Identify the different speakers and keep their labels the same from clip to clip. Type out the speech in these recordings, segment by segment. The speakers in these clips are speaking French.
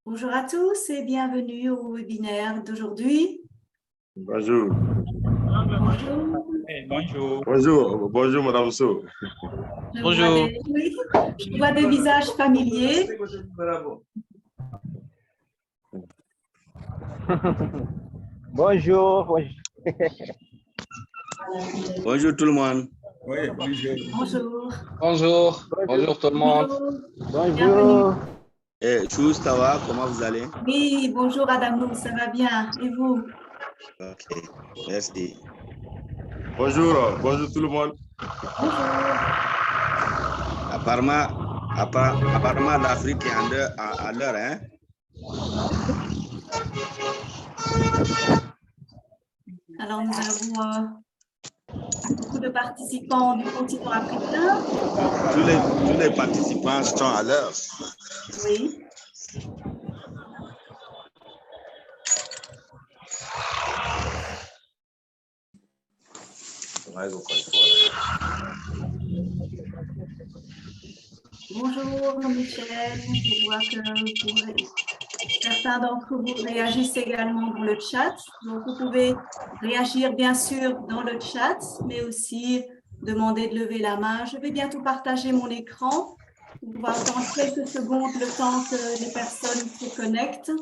Speaker 1: Bonjour à tous et bienvenue au webinaire d'aujourd'hui.
Speaker 2: Bonjour.
Speaker 1: Bonjour.
Speaker 3: Bonjour.
Speaker 2: Bonjour. Bonjour, Madame So.
Speaker 3: Bonjour.
Speaker 1: Je vois des visages familiers.
Speaker 4: Bonjour.
Speaker 5: Bonjour tout le monde.
Speaker 3: Oui, bonjour.
Speaker 1: Bonjour.
Speaker 3: Bonjour. Bonjour tout le monde.
Speaker 4: Bonjour.
Speaker 5: Chou, ça va? Comment vous allez?
Speaker 1: Oui, bonjour Adamou, ça va bien. Et vous?
Speaker 5: Ok, merci.
Speaker 2: Bonjour. Bonjour tout le monde.
Speaker 1: Bonjour.
Speaker 5: Apparemment l'Afrique est à l'heure, hein?
Speaker 1: Alors nous avons beaucoup de participants du continent africain.
Speaker 5: Tous les participants sont à l'heure.
Speaker 1: Oui. Bonjour Michel, je vois que certains d'entre vous réagissent également dans le chat. Donc vous pouvez réagir bien sûr dans le chat, mais aussi demander de lever la main. Je vais bientôt partager mon écran. On va attendre quelques secondes le temps que les personnes se connectent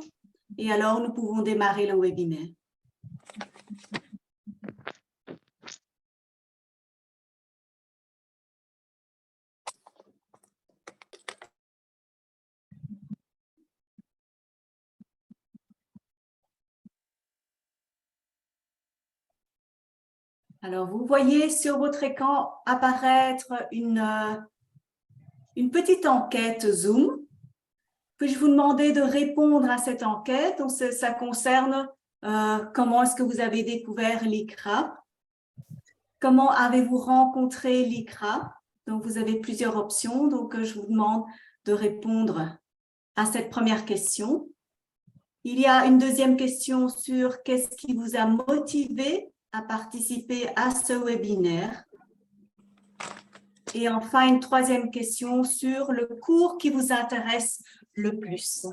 Speaker 1: et alors nous pouvons démarrer le webinaire. Alors, vous voyez sur votre écran apparaître une petite enquête Zoom. Puis-je vous demander de répondre à cette enquête? Donc, ça concerne comment est-ce que vous avez découvert l'ICRA? Comment avez-vous rencontré l'ICRA? Donc, vous avez plusieurs options. Donc, je vous demande de répondre à cette première question. Il y a une deuxième question sur qu'est-ce qui vous a motivé à participer à ce webinaire. Et enfin, une troisième question sur le cours qui vous intéresse le plus.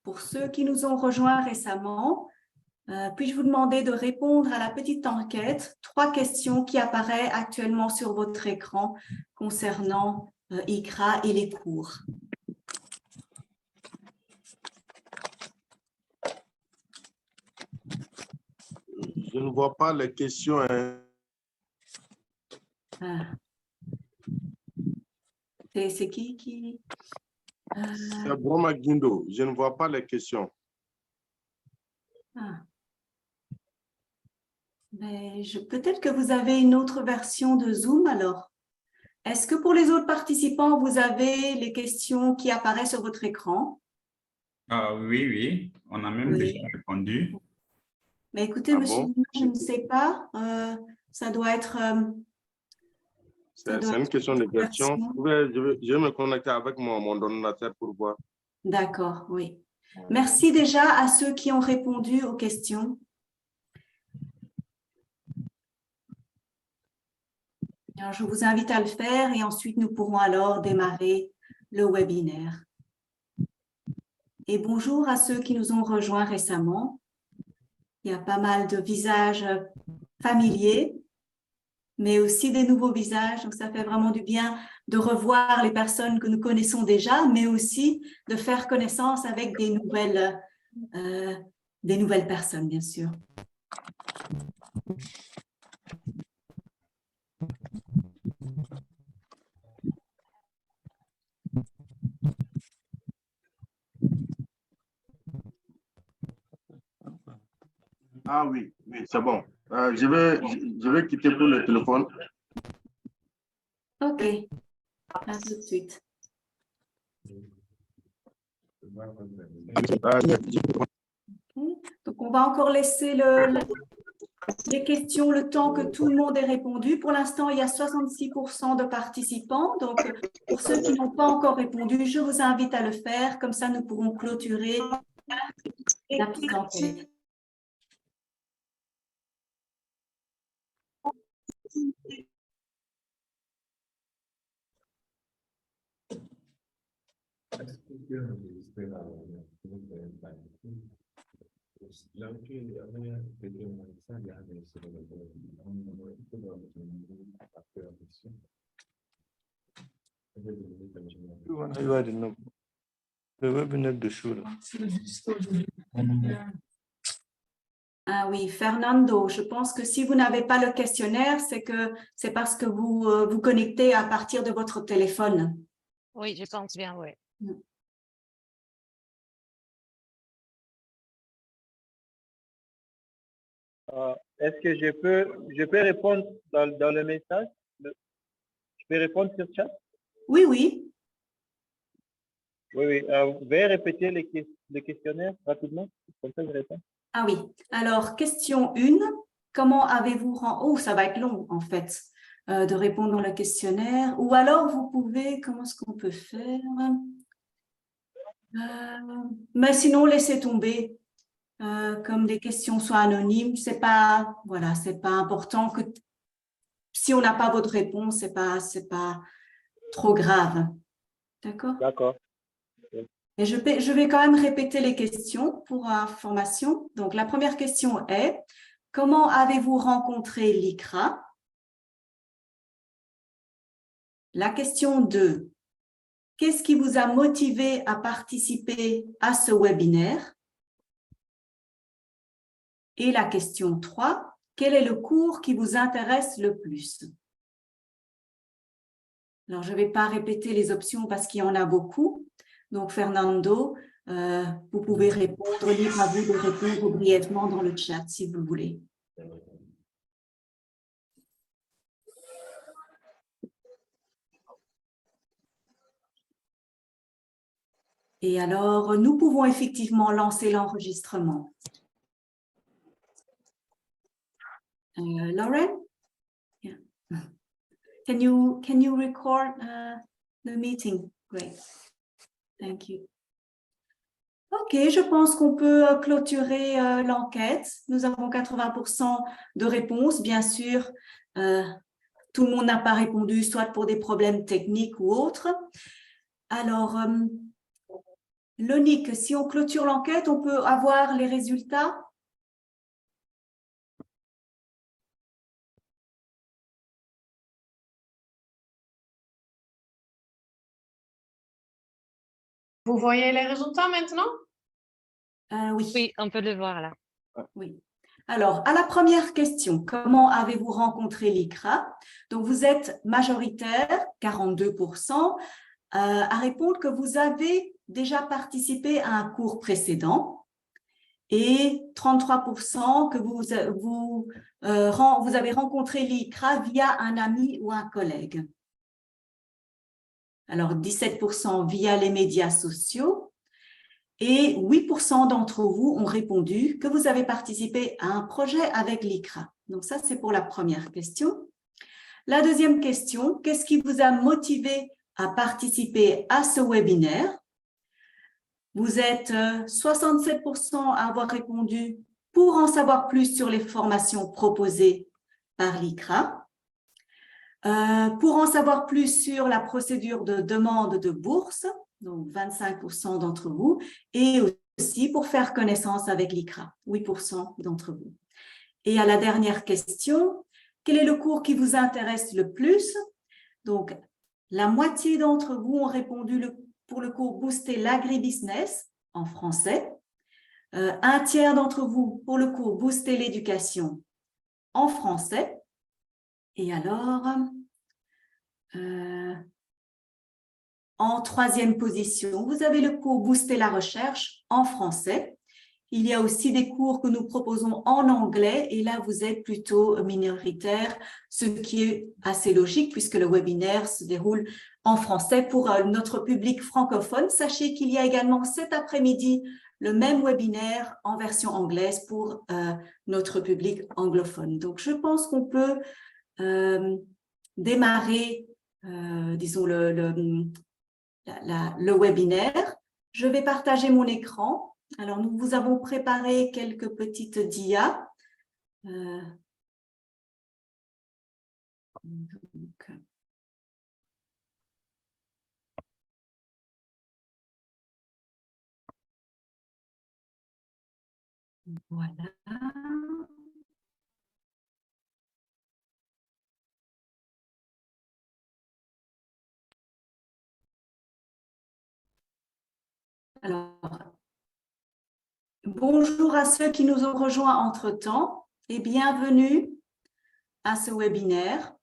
Speaker 1: Pour ceux qui nous ont rejoints récemment, puis-je vous demander de répondre à la petite enquête, 3 questions qui apparaissent actuellement sur votre écran concernant ICRA et les cours.
Speaker 2: Je ne vois pas les questions.
Speaker 1: C'est qui
Speaker 2: C'est Broma Guindo. Je ne vois pas les questions.
Speaker 1: Peut-être que vous avez une autre version de Zoom alors. Est-ce que pour les autres participants, vous avez les questions qui apparaissent sur votre écran?
Speaker 3: Oui. On a même déjà répondu.
Speaker 1: Mais écoutez, monsieur, je ne sais pas. Ça doit être...
Speaker 2: C'est une question de version. Je vais me connecter avec mon ordinateur pour voir.
Speaker 1: D'accord, oui. Merci déjà à ceux qui ont répondu aux questions. Alors, je vous invite à le faire et ensuite nous pourrons alors démarrer le webinaire. Et bonjour à ceux qui nous ont rejoints récemment. Il y a pas mal de visages familiers, mais aussi des nouveaux visages. Donc, ça fait vraiment du bien de revoir les personnes que nous connaissons déjà, mais aussi de faire connaissance avec des nouvelles personnes, bien sûr.
Speaker 2: Ah oui. Oui, c'est bon. Je vais quitter pour le téléphone.
Speaker 1: OK. À tout de suite. Donc, on va encore laisser les questions, le temps que tout le monde ait répondu. Pour l'instant, il y a 66% de participants. Donc, pour ceux qui n'ont pas encore répondu, je vous invite à le faire. Comme ça, nous pourrons clôturer la petite enquête. Ah oui, Fernando, je pense que si vous n'avez pas le questionnaire, c'est parce que vous vous connectez à partir de votre téléphone.
Speaker 6: Oui, je pense bien, oui.
Speaker 4: Est-ce que je peux répondre dans le message? Je peux répondre sur chat?
Speaker 1: Oui, oui.
Speaker 4: Oui, oui. Vous pouvez répéter les questionnaires rapidement? Comme ça, je réponds.
Speaker 1: Ah oui. Alors, question 1. Comment avez-vous Oh, ça va être long, en fait, de répondre dans le questionnaire. Ou alors, vous pouvez... Comment est-ce qu'on peut faire? Mais sinon, laissez tomber. Comme des questions soient anonymes, c'est pas important que si on n'a pas votre réponse, c'est pas trop grave. D'accord?
Speaker 4: D'accord.
Speaker 1: Et je vais quand même répéter les questions pour information. Donc, la première question est, comment avez-vous rencontré l'ICRA? La question 2, qu'est-ce qui vous a motivé à participer à ce webinaire? Et la question 3, quel est le cours qui vous intéresse le plus? Alors, je ne vais pas répéter les options parce qu'il y en a beaucoup. Donc, Fernando, vous pouvez répondre, libre à vous de répondre brièvement dans le chat si vous voulez. Et alors, nous pouvons effectivement lancer l'enregistrement. Lauren? Yeah. Can you record the meeting? Great. Thank you. OK, je pense qu'on peut clôturer l'enquête. Nous avons 80% de réponses. Bien sûr, tout le monde n'a pas répondu, soit pour des problèmes techniques ou autres. Alors, Lonique, si on clôture l'enquête, on peut avoir les résultats?
Speaker 7: Vous voyez les résultats maintenant?
Speaker 1: Oui.
Speaker 6: Oui, on peut le voir là.
Speaker 1: Oui. Alors, à la première question, comment avez-vous rencontré l'ICRA? Donc, vous êtes majoritaire, 42%, à répondre que vous avez déjà participé à un cours précédent et 33% que vous avez rencontré l'ICRA via un ami ou un collègue. Alors, 17% via les médias sociaux et 8% d'entre vous ont répondu que vous avez participé à un projet avec l'ICRA. Donc, ça, c'est pour la première question. La deuxième question, qu'est-ce qui vous a motivé à participer à ce webinaire? Vous êtes 67% à avoir répondu pour en savoir plus sur les formations proposées par l'ICRA. Pour en savoir plus sur la procédure de demande de bourse, donc 25% d'entre vous, et aussi pour faire connaissance avec l'ICRA, 8% d'entre vous. Et à la dernière question, quel est le cours qui vous intéresse le plus? Donc, la moitié d'entre vous ont répondu pour le cours Booster l'agribusiness en français, un tiers d'entre vous pour le cours Booster l'éducation en français, et alors, en troisième position, vous avez le cours Booster la recherche en français. Il y a aussi des cours que nous proposons en anglais et là, vous êtes plutôt minoritaire, ce qui est assez logique puisque le webinaire se déroule en français pour notre public francophone. Sachez qu'il y a également cet après-midi le même webinaire en version anglaise pour notre public anglophone. Donc, je pense qu'on peut démarrer, disons, le webinaire. Je vais partager mon écran. Alors, nous vous avons préparé quelques petites dias. Voilà. Alors, bonjour à ceux qui nous ont rejoints entre-temps et bienvenue à ce webinaire.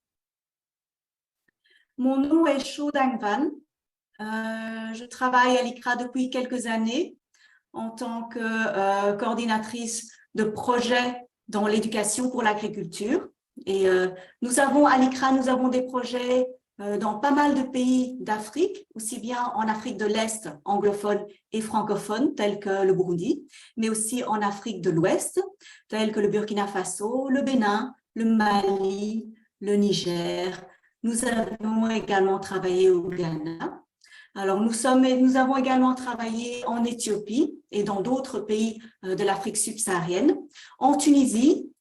Speaker 1: Mon nom est Cho Dang Van. Je travaille à l'ICRA depuis quelques années en tant que coordinatrice de projets dans l'éducation pour l'agriculture. Et nous avons à l'ICRA, nous avons des projets dans pas mal de pays d'Afrique, aussi bien en Afrique de l'Est, anglophone et francophone, tels que le Burundi, mais aussi en Afrique de l'Ouest, tels que le Burkina Faso, le Bénin, le Mali, le Niger. Nous avons également travaillé au Ghana. Alors, nous avons également travaillé en Éthiopie et dans d'autres pays de l'Afrique subsaharienne, en Tunisie,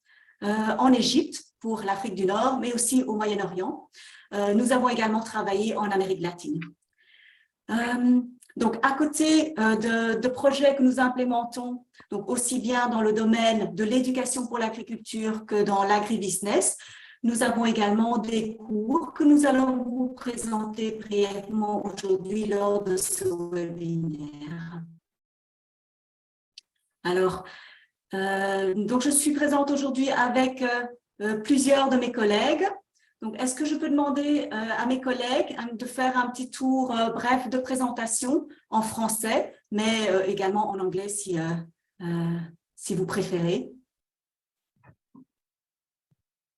Speaker 1: en Égypte pour l'Afrique du Nord, mais aussi au Moyen-Orient. Nous avons également travaillé en Amérique latine. Donc, à côté de projets que nous implémentons, donc aussi bien dans le domaine de l'éducation pour l'agriculture que dans l'agribusiness, nous avons également des cours que nous allons vous présenter brièvement aujourd'hui lors de ce webinaire. Alors, donc je suis présente aujourd'hui avec plusieurs de mes collègues. Donc, est-ce que je peux demander à mes collègues de faire un petit tour bref de présentation en français, mais également en anglais si vous préférez.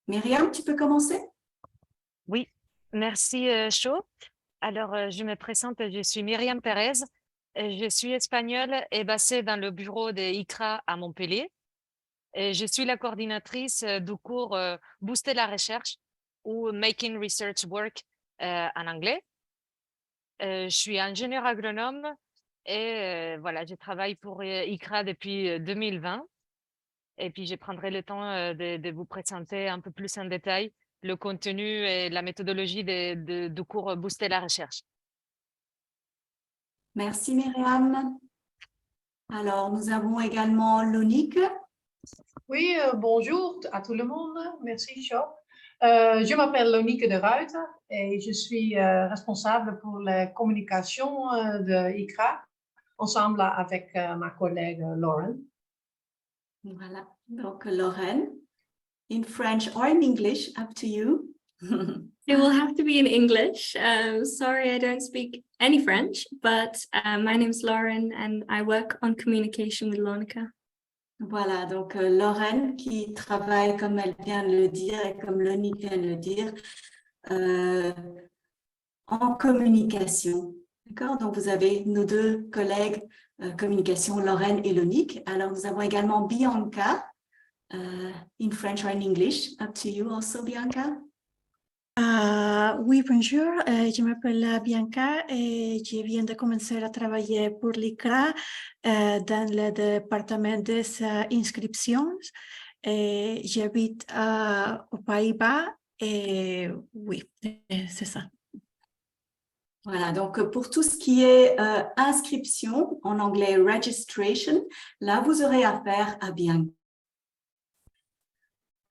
Speaker 1: Myriam, tu peux commencer?
Speaker 6: Oui, merci Cho. Alors, je me présente, je suis Myriam Pérez. Je suis espagnole et basée dans le bureau de ICRA à Montpellier. Et je suis la coordinatrice du cours Booster la recherche ou Making Research Work en anglais. Je suis ingénieure agronome et voilà, je travaille pour ICRA depuis 2020. Et puis, je prendrai le temps de vous présenter un peu plus en détail le contenu et la méthodologie du cours Booster la recherche.
Speaker 1: Merci Myriam. Alors, nous avons également Lonique.
Speaker 7: Oui, bonjour à tout le monde. Merci, Cho. Je m'appelle Lonique de Ruiter et je suis responsable pour la communication de ICRA, ensemble avec ma collègue Lauren.
Speaker 1: Voilà, donc Lauren, in French or in English, up to you.
Speaker 8: It will have to be in English. Sorry, I don't speak any French, but my name is Lauren and I work on communication with Lonica.
Speaker 1: Voilà, donc Lauren qui travaille, comme elle vient de le dire et comme Lonique vient de le dire, en communication. D'accord? Donc, vous avez nos deux collègues communication, Lauren et Lonique. Alors, nous avons également Bianca, in French or in English. Up to you also, Bianca.
Speaker 9: Oui, bonjour, je m'appelle Bianca et je viens de commencer à travailler pour l'ICRA dans le département des inscriptions. Et j'habite aux Pays-Bas et oui, c'est ça.
Speaker 1: Voilà, donc pour tout ce qui est inscription, en anglais registration, là vous aurez affaire à Bianca.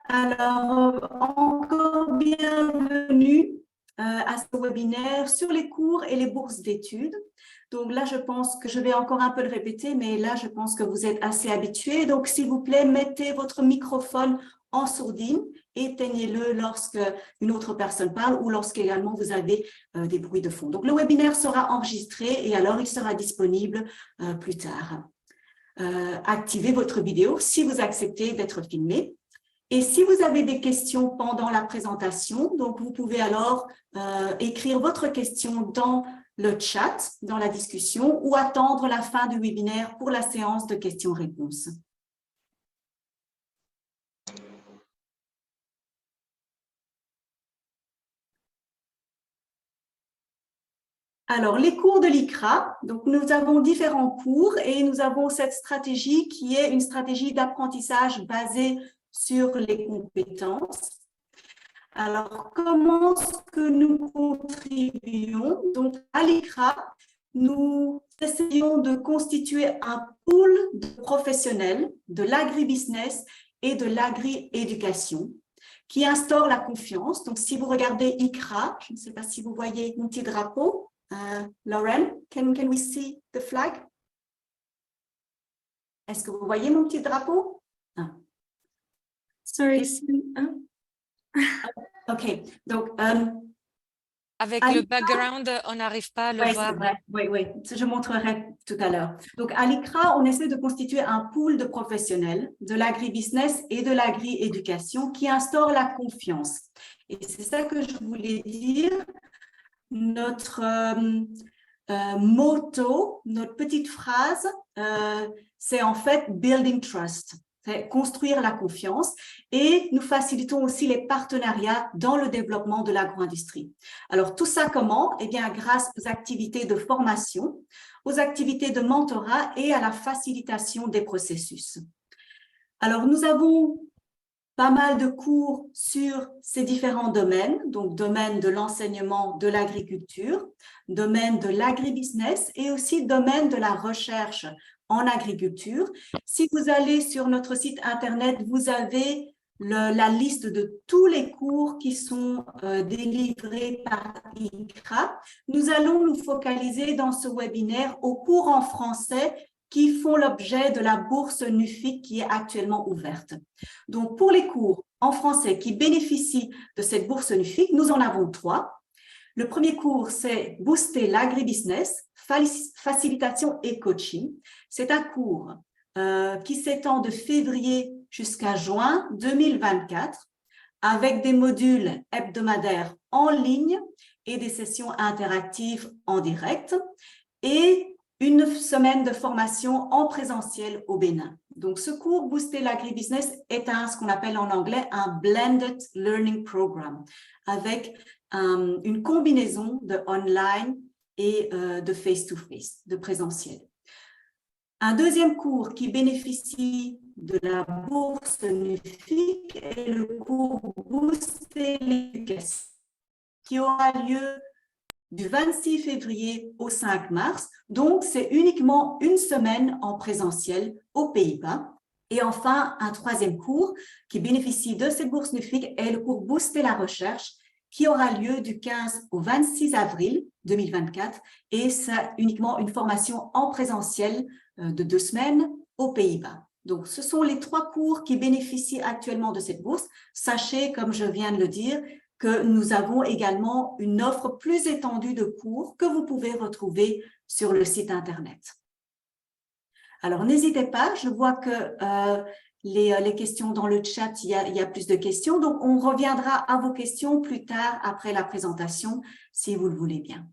Speaker 1: Alors, encore bienvenue à ce webinaire sur les cours et les bourses d'études. Donc là, je pense que je vais encore un peu le répéter, mais là, je pense que vous êtes assez habitués. Donc, s'il vous plaît, mettez votre microphone en sourdine, éteignez-le lorsque une autre personne parle ou lorsqu'également vous avez des bruits de fond. Donc, le webinaire sera enregistré et alors il sera disponible plus tard. activer votre vidéo si vous acceptez d'être filmé. Et si vous avez des questions pendant la présentation, donc vous pouvez alors écrire votre question dans le chat, dans la discussion, ou attendre la fin du webinaire pour la séance de questions-réponses. Alors, les cours de l'ICRA, donc nous avons différents cours et nous avons cette stratégie qui est une stratégie d'apprentissage basée sur les compétences. Alors, comment est-ce que nous contribuons? Donc, à l'ICRA, nous essayons de constituer un pool de professionnels de l'agribusiness et de l'agri-éducation qui instaure la confiance. Donc, si vous regardez ICRA, je ne sais pas si vous voyez mon petit drapeau. Lauren, can we see the flag? Est-ce que vous voyez mon petit drapeau? Ah.
Speaker 8: Sorry.
Speaker 1: OK. Donc,
Speaker 6: avec le background, on n'arrive pas à le voir.
Speaker 1: Oui, je montrerai tout à l'heure. Donc, à l'ICRA, on essaie de constituer un pool de professionnels de l'agribusiness et de l'agri-éducation qui instaure la confiance. Et c'est ça que je voulais dire. Notre motto, notre petite phrase, c'est en fait « building trust », c'est construire la confiance, et nous facilitons aussi les partenariats dans le développement de l'agro-industrie. Alors, tout ça comment? Eh bien, grâce aux activités de formation, aux activités de mentorat et à la facilitation des processus. Alors, nous avons pas mal de cours sur ces différents domaines, donc domaine de l'enseignement de l'agriculture, domaine de l'agribusiness et aussi domaine de la recherche en agriculture. Si vous allez sur notre site internet, vous avez la liste de tous les cours qui sont délivrés par ICRA. Nous allons nous focaliser dans ce webinaire aux cours en français qui font l'objet de la bourse NUFIC qui est actuellement ouverte. Donc, pour les cours en français qui bénéficient de cette bourse NUFIC, nous en avons 3. Le premier cours, c'est « Booster l'agribusiness, facilitation et coaching ». C'est un cours qui s'étend de février jusqu'à juin 2024 avec des modules hebdomadaires en ligne et des sessions interactives en direct et une semaine de formation en présentiel au Bénin. Donc, ce cours Booster l'agribusiness est ce qu'on appelle en anglais un Blended Learning Program avec une combinaison de online et de face-to-face, de présentiel. Un deuxième cours qui bénéficie de la bourse NUFIC est le cours Booster l'éducation qui aura lieu du 26 février au 5 mars. Donc, c'est uniquement une semaine en présentiel aux Pays-Bas. Et enfin, un troisième cours qui bénéficie de cette bourse NUFIC est le cours Booster la recherche qui aura lieu du 15 au 26 avril 2024 et c'est uniquement une formation en présentiel de 2 semaines aux Pays-Bas. Donc, ce sont les 3 cours qui bénéficient actuellement de cette bourse. Sachez, comme je viens de le dire, que nous avons également une offre plus étendue de cours que vous pouvez retrouver sur le site Internet. Alors, n'hésitez pas, je vois que les questions dans le chat, il y a plus de questions, donc on reviendra à vos questions plus tard après la présentation, si vous le voulez bien.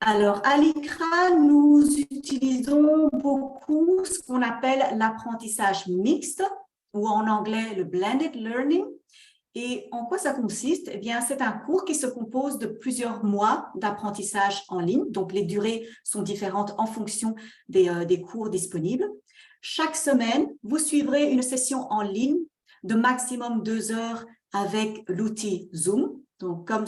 Speaker 1: Alors, à l'ICRA, nous utilisons beaucoup ce qu'on appelle l'apprentissage mixte, ou en anglais le blended learning. Et en quoi ça consiste? Eh bien, c'est un cours qui se compose de plusieurs mois d'apprentissage en ligne. Donc, les durées sont différentes en fonction des cours disponibles. Chaque semaine, vous suivrez une session en ligne de maximum 2 heures avec l'outil Zoom, donc comme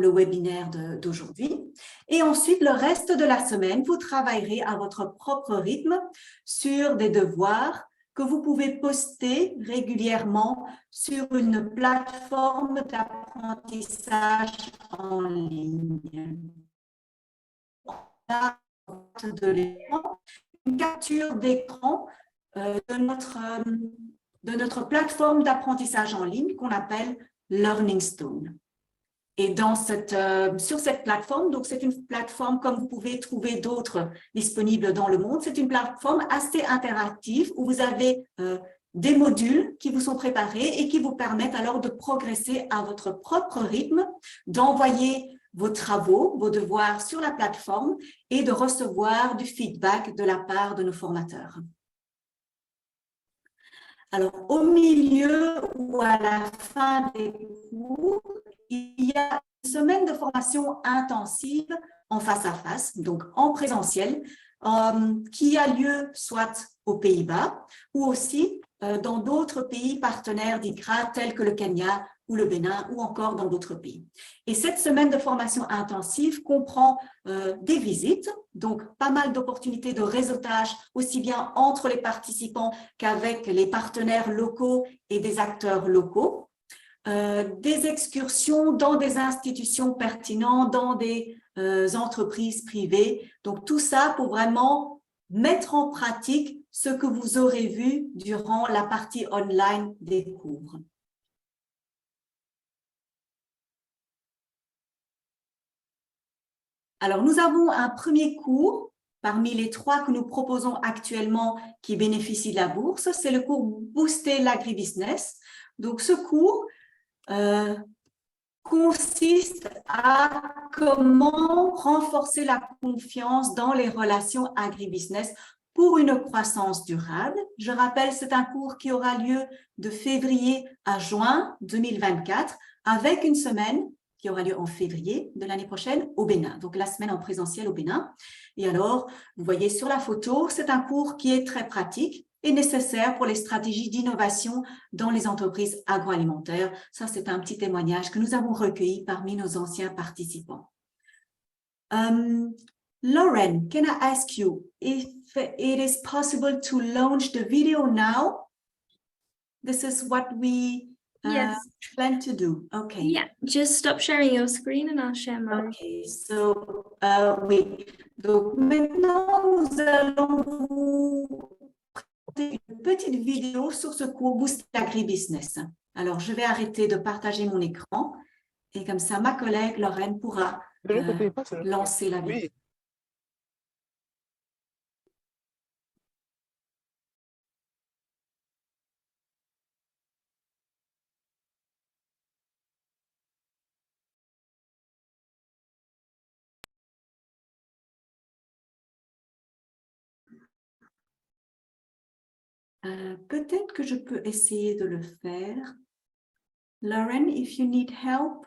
Speaker 1: le webinaire d'aujourd'hui. Et ensuite, le reste de la semaine, vous travaillerez à votre propre rythme sur des devoirs que vous pouvez poster régulièrement sur une plateforme d'apprentissage en ligne. Une capture d'écran de notre plateforme d'apprentissage en ligne qu'on appelle Learning Stone. Et sur cette plateforme, donc c'est une plateforme comme vous pouvez trouver d'autres disponibles dans le monde, c'est une plateforme assez interactive où vous avez des modules qui vous sont préparés et qui vous permettent alors de progresser à votre propre rythme, d'envoyer vos travaux, vos devoirs sur la plateforme et de recevoir du feedback de la part de nos formateurs. Alors, au milieu ou à la fin des cours, il y a une semaine de formation intensive en face à face, donc en présentiel, qui a lieu soit aux Pays-Bas ou aussi dans d'autres pays partenaires d'ICRA tels que le Kenya ou le Bénin ou encore dans d'autres pays. Et cette semaine de formation intensive comprend des visites, donc pas mal d'opportunités de réseautage aussi bien entre les participants qu'avec les partenaires locaux et des acteurs locaux, des excursions dans des institutions pertinentes, dans des entreprises privées. Donc tout ça pour vraiment mettre en pratique ce que vous aurez vu durant la partie online des cours. Alors, nous avons un premier cours parmi les 3 que nous proposons actuellement qui bénéficient de la bourse. C'est le cours Booster l'agribusiness. Donc, ce cours consiste à comment renforcer la confiance dans les relations agribusiness pour une croissance durable. Je rappelle, c'est un cours qui aura lieu de février à juin 2024 avec une semaine qui aura lieu en février de l'année prochaine au Bénin, donc la semaine en présentiel au Bénin. Et alors, vous voyez sur la photo, c'est un cours qui est très pratique et nécessaire pour les stratégies d'innovation dans les entreprises agroalimentaires. Ça, c'est un petit témoignage que nous avons recueilli parmi nos anciens participants. Lauren, can I ask you if it is possible to launch the video now? This is what we
Speaker 8: Yes.
Speaker 1: plan to do. Okay.
Speaker 8: Yeah, just stop sharing your screen and I'll share mine.
Speaker 1: Okay, so oui. Donc maintenant, nous allons vous présenter une petite vidéo sur ce cours Booster l'agribusiness. Alors, je vais arrêter de partager mon écran et comme ça, ma collègue Lorraine pourra lancer la vidéo.
Speaker 2: Oui.
Speaker 1: Peut-être que je peux essayer de le faire. Lauren, if you need help.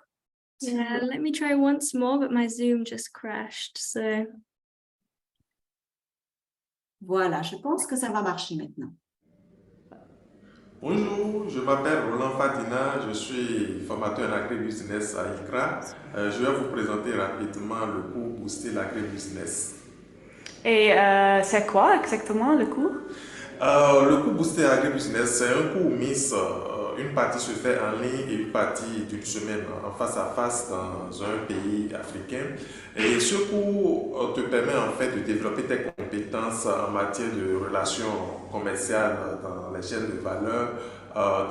Speaker 8: Yeah, let me try once more, but my Zoom just crashed, so.
Speaker 1: Voilà, je pense que ça va marcher maintenant.
Speaker 10: Bonjour, je m'appelle Roland Fadina, je suis formateur en agribusiness à ICRA. Je vais vous présenter rapidement le cours Booster l'agribusiness.
Speaker 11: Et c'est quoi exactement le cours?
Speaker 10: Le cours Booster l'agribusiness, c'est un cours mix. Une partie se fait en ligne et une partie d'une semaine en face à face dans un pays africain. Et ce cours te permet en fait de développer tes compétences en matière de relations commerciales dans les chaînes de valeur,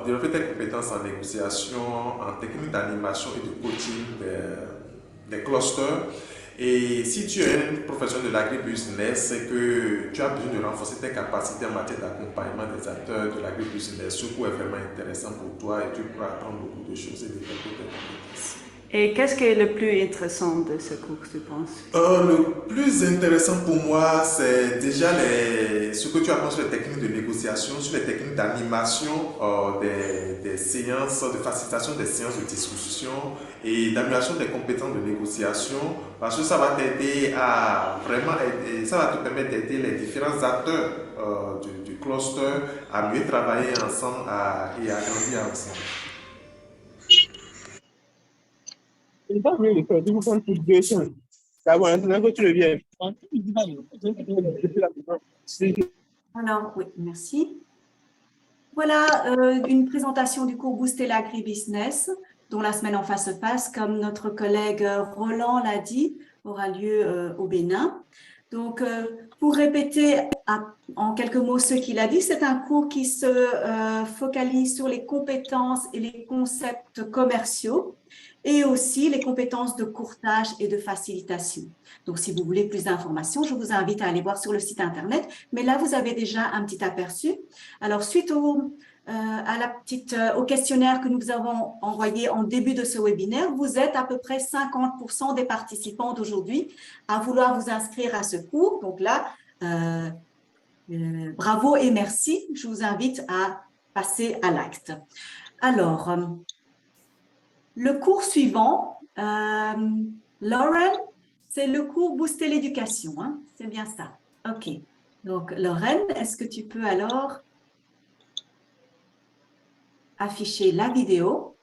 Speaker 10: de développer tes compétences en négociation, en technique d'animation et de coaching des clusters. Et si tu es un professionnel de l'agribusiness, c'est que tu as besoin de renforcer tes capacités en matière d'accompagnement des acteurs de l'agribusiness. Ce cours est vraiment intéressant pour toi et tu pourras apprendre beaucoup de choses et développer tes compétences.
Speaker 11: Et qu'est-ce qui est le plus intéressant de ce cours, tu penses?
Speaker 10: Le plus intéressant pour moi, c'est déjà ce que tu apprends sur les techniques de négociation, sur les techniques d'animation des séances, de facilitation des séances de discussion et d'amélioration des compétences de négociation, parce que ça va t'aider à vraiment aider, ça va te permettre d'aider les différents acteurs du cluster à mieux travailler ensemble et à grandir ensemble.
Speaker 4: Il pas voulu le faire, il faut prendre plus de temps. D'abord, maintenant que tu le viens.
Speaker 1: Alors, oui, merci. Voilà une présentation du cours Booster l'agribusiness, dont la semaine en face-à-face, comme notre collègue Roland l'a dit, aura lieu au Bénin. Donc, pour répéter en quelques mots ce qu'il a dit, c'est un cours qui se focalise sur les compétences et les concepts commerciaux et aussi les compétences de courtage et de facilitation. Donc, si vous voulez plus d'informations, je vous invite à aller voir sur le site Internet. Mais là, vous avez déjà un petit aperçu. Alors, suite au questionnaire que nous avons envoyé en début de ce webinaire, vous êtes à peu près 50% des participants d'aujourd'hui à vouloir vous inscrire à ce cours. Donc là, bravo et merci. Je vous invite à passer à l'acte. Alors, le cours suivant, Lauren, c'est le cours Booster l'éducation, hein? C'est bien ça. OK. Donc, Lauren, est-ce que tu peux alors afficher la vidéo?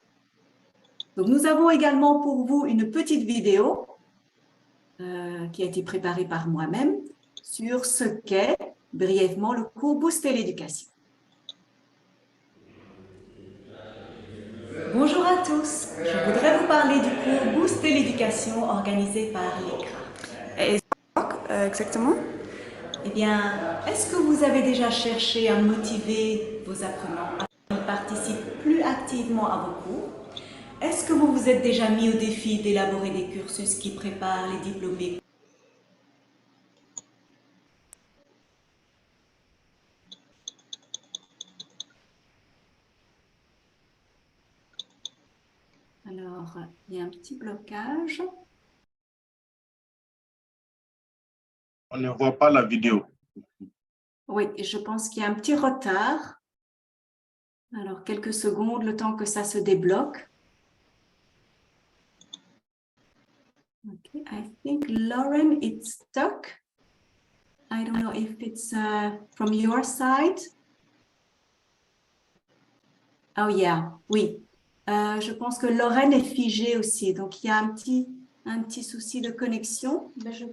Speaker 1: Donc, nous avons également pour vous une petite vidéo qui a été préparée par moi-même sur ce qu'est brièvement le cours Booster l'éducation. Bonjour à tous, je voudrais vous parler du cours Booster l'éducation organisé par l'ICRA.
Speaker 11: Et exactement?
Speaker 1: Eh bien, est-ce que vous avez déjà cherché à motiver vos apprenants à participer plus activement à vos cours? Est-ce que vous vous êtes déjà mis au défi d'élaborer des cursus qui préparent les diplômés? Alors, il y a un petit blocage.
Speaker 2: On ne voit pas la vidéo.
Speaker 1: Oui, je pense qu'il y a un petit retard. Alors, quelques secondes, le temps que ça se débloque. Okay, I think Lauren, it's stuck. I don't know if it's from your side. Oh yeah, oui. Je pense que Lauren est figée aussi, donc il y a un petit souci de connexion. Mais je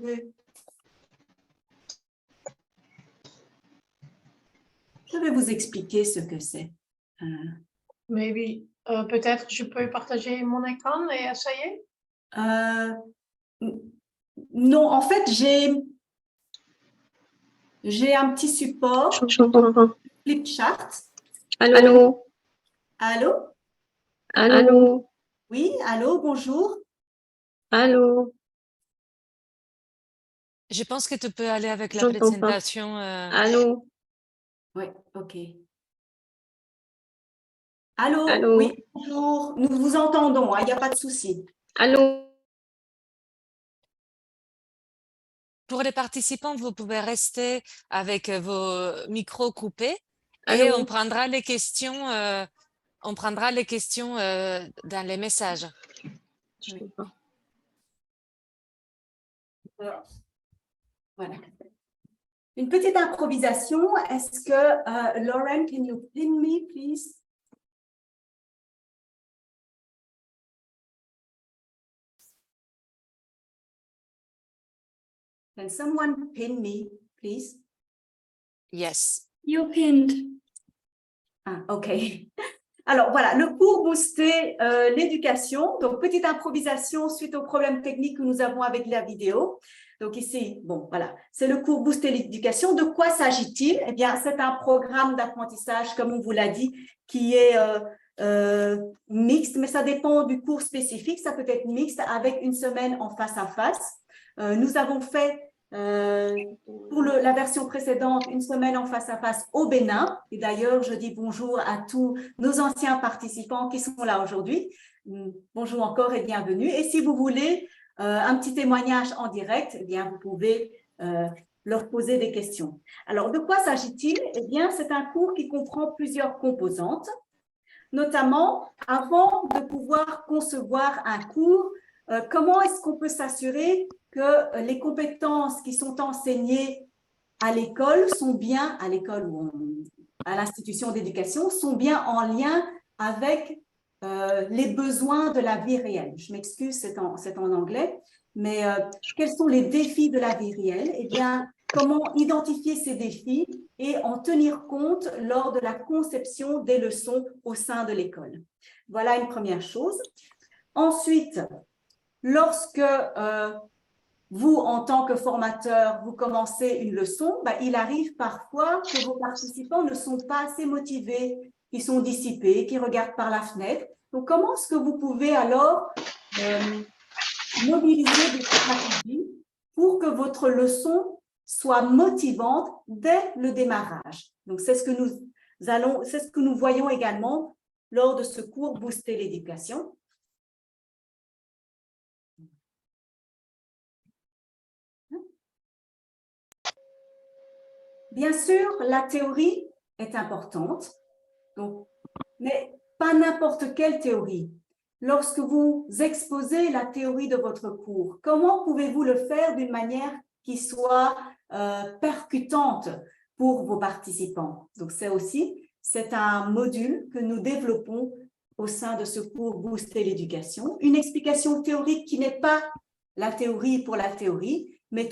Speaker 1: vais vous expliquer ce que c'est.
Speaker 7: Maybe, peut-être je peux partager mon écran et essayer?
Speaker 1: Non, en fait, j'ai un petit support, Flipchart.
Speaker 8: Allô?
Speaker 1: Allô?
Speaker 8: Allô?
Speaker 1: Oui, allô, bonjour.
Speaker 8: Allô?
Speaker 6: Je pense que tu peux aller avec la
Speaker 8: J'entends pas.
Speaker 6: présentation.
Speaker 8: Allô?
Speaker 1: Oui, ok. Allô?
Speaker 8: Allô?
Speaker 1: Oui, bonjour. Nous vous entendons, il n'y a pas de souci.
Speaker 8: Allô?
Speaker 6: Pour les participants, vous pouvez rester avec vos micros coupés et
Speaker 8: Allô?
Speaker 6: on prendra les questions, dans les messages.
Speaker 8: Je sais pas.
Speaker 1: Voilà. Une petite improvisation. Est-ce que, Lauren, can you pin me, please? Can someone pin me, please?
Speaker 6: Yes.
Speaker 8: You're pinned.
Speaker 1: Ah, OK. Alors, voilà, le cours Booster l'éducation. Donc, petite improvisation suite aux problèmes techniques que nous avons avec la vidéo. Donc, ici, bon, voilà, c'est le cours Booster l'éducation. De quoi s'agit-il? Eh bien, c'est un programme d'apprentissage, comme on vous l'a dit, qui est mixte, mais ça dépend du cours spécifique. Ça peut être mixte avec une semaine en face à face. Nous avons fait pour la version précédente, une semaine en face à face au Bénin. Et d'ailleurs, je dis bonjour à tous nos anciens participants qui sont là aujourd'hui. Bonjour encore et bienvenue. Et si vous voulez un petit témoignage en direct, eh bien, vous pouvez leur poser des questions. Alors, de quoi s'agit-il? Eh bien, c'est un cours qui comprend plusieurs composantes, notamment avant de pouvoir concevoir un cours, comment est-ce qu'on peut s'assurer que les compétences qui sont enseignées à l'école sont bien, à l'école ou à l'institution d'éducation, sont bien en lien avec les besoins de la vie réelle. Je m'excuse, c'est en anglais, mais quels sont les défis de la vie réelle? Eh bien, comment identifier ces défis et en tenir compte lors de la conception des leçons au sein de l'école. Voilà une première chose. Ensuite, lorsque vous, en tant que formateur, vous commencez une leçon, il arrive parfois que vos participants ne sont pas assez motivés, ils sont dissipés, qu'ils regardent par la fenêtre. Donc, comment est-ce que vous pouvez alors mobiliser des stratégies pour que votre leçon soit motivante dès le démarrage. Donc, c'est ce que nous voyons également lors de ce cours Booster l'éducation. Bien sûr, la théorie est importante, donc, mais pas n'importe quelle théorie. Lorsque vous exposez la théorie de votre cours, comment pouvez-vous le faire d'une manière qui soit percutante pour vos participants? Donc, c'est un module que nous développons au sein de ce cours Booster l'éducation. Une explication théorique qui n'est pas la théorie pour la théorie, mais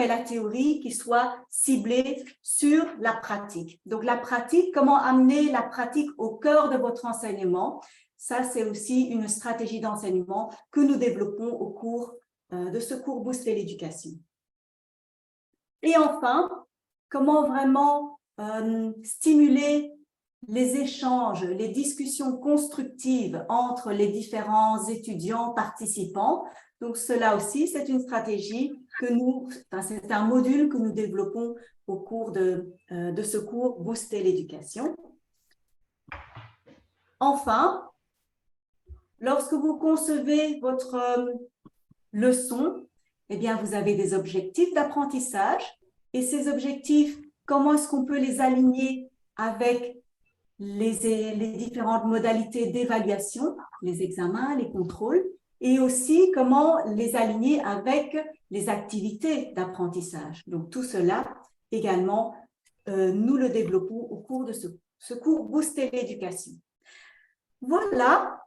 Speaker 1: la théorie qui soit ciblée sur la pratique. Donc, la pratique, comment amener la pratique au cœur de votre enseignement? Ça, c'est aussi une stratégie d'enseignement que nous développons au cours de ce cours Booster l'éducation. Et enfin, comment vraiment stimuler les échanges, les discussions constructives entre les différents étudiants participants. Donc, cela aussi, c'est une stratégie c'est un module que nous développons au cours de ce cours Booster l'éducation. Enfin, lorsque vous concevez votre leçon, eh bien, vous avez des objectifs d'apprentissage et ces objectifs, comment est-ce qu'on peut les aligner avec les différentes modalités d'évaluation, les examens, les contrôles, et aussi comment les aligner avec les activités d'apprentissage. Donc, tout cela, également, nous le développons au cours de ce cours Booster l'éducation. Voilà,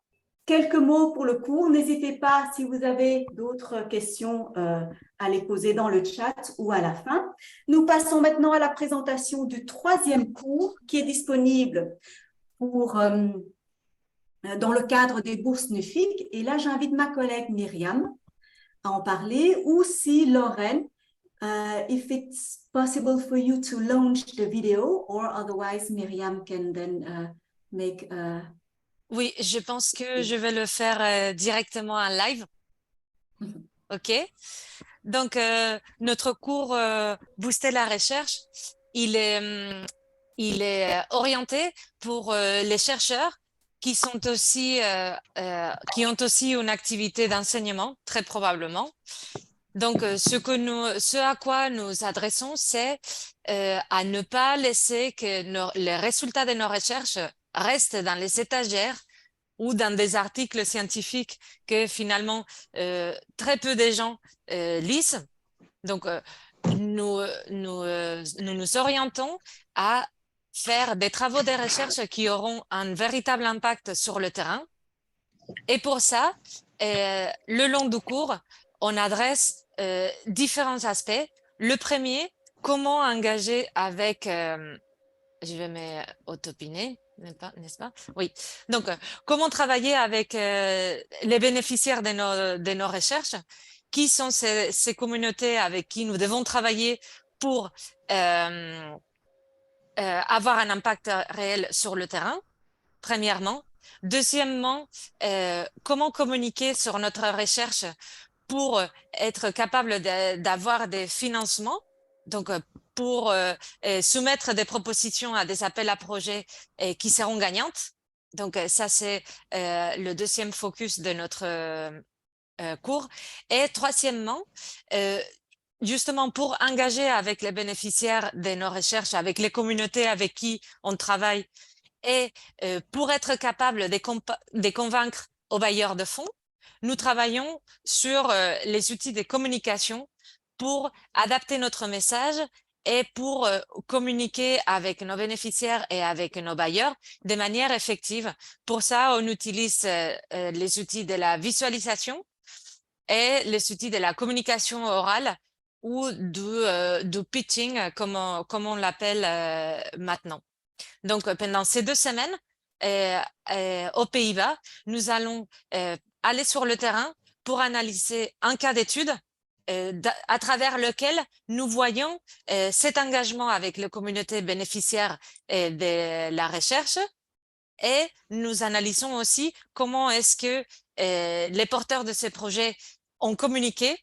Speaker 1: quelques mots pour le cours. N'hésitez pas, si vous avez d'autres questions, à les poser dans le chat ou à la fin. Nous passons maintenant à la présentation du 3e cours qui est disponible dans le cadre des bourses NUFIC. Et là, j'invite ma collègue Myriam à en parler, ou si Lauren, if it's possible for you to launch the video, or otherwise Myriam can then make
Speaker 6: Oui, je pense que je vais le faire directement en live. OK. Donc, notre cours Booster la recherche, il est orienté pour les chercheurs qui ont aussi une activité d'enseignement, très probablement. Donc, ce à quoi nous adressons, c'est à ne pas laisser que les résultats de nos recherches restent dans les étagères ou dans des articles scientifiques que finalement très peu de gens lisent. Donc, nous nous orientons à faire des travaux de recherche qui auront un véritable impact sur le terrain. Et pour ça, le long du cours, on adresse différents aspects. Le premier, comment engager avec... je vais m'autopiner, n'est-ce pas? Oui. Donc, comment travailler avec les bénéficiaires de nos recherches? Qui sont ces communautés avec qui nous devons travailler pour avoir un impact réel sur le terrain, premièrement. Deuxièmement, comment communiquer sur notre recherche pour être capable d'avoir des financements, donc pour soumettre des propositions à des appels à projets qui seront gagnantes. Donc ça, c'est le deuxième focus de notre cours. Et troisièmement, justement pour engager avec les bénéficiaires de nos recherches, avec les communautés avec qui on travaille, et pour être capable de convaincre aux bailleurs de fonds, nous travaillons sur les outils de communication pour adapter notre message et pour communiquer avec nos bénéficiaires et avec nos bailleurs de manière effective. Pour ça, on utilise les outils de la visualisation et les outils de la communication orale ou du pitching, comme on l'appelle maintenant. Donc, pendant ces 2 semaines, aux Pays-Bas, nous allons aller sur le terrain pour analyser un cas d'étude à travers lequel nous voyons cet engagement avec les communautés bénéficiaires de la recherche, et nous analysons aussi comment est-ce que les porteurs de ces projets ont communiqué.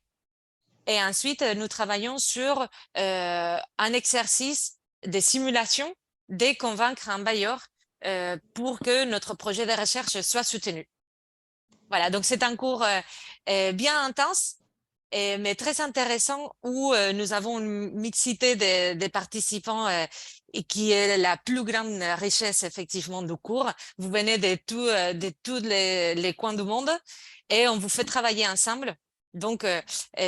Speaker 6: Et ensuite, nous travaillons sur un exercice de simulation de convaincre un bailleur pour que notre projet de recherche soit soutenu. Voilà, donc c'est un cours bien intense, mais très intéressant où nous avons une mixité des participants et qui est la plus grande richesse effectivement du cours. Vous venez de tous les coins du monde et on vous fait travailler ensemble. Donc,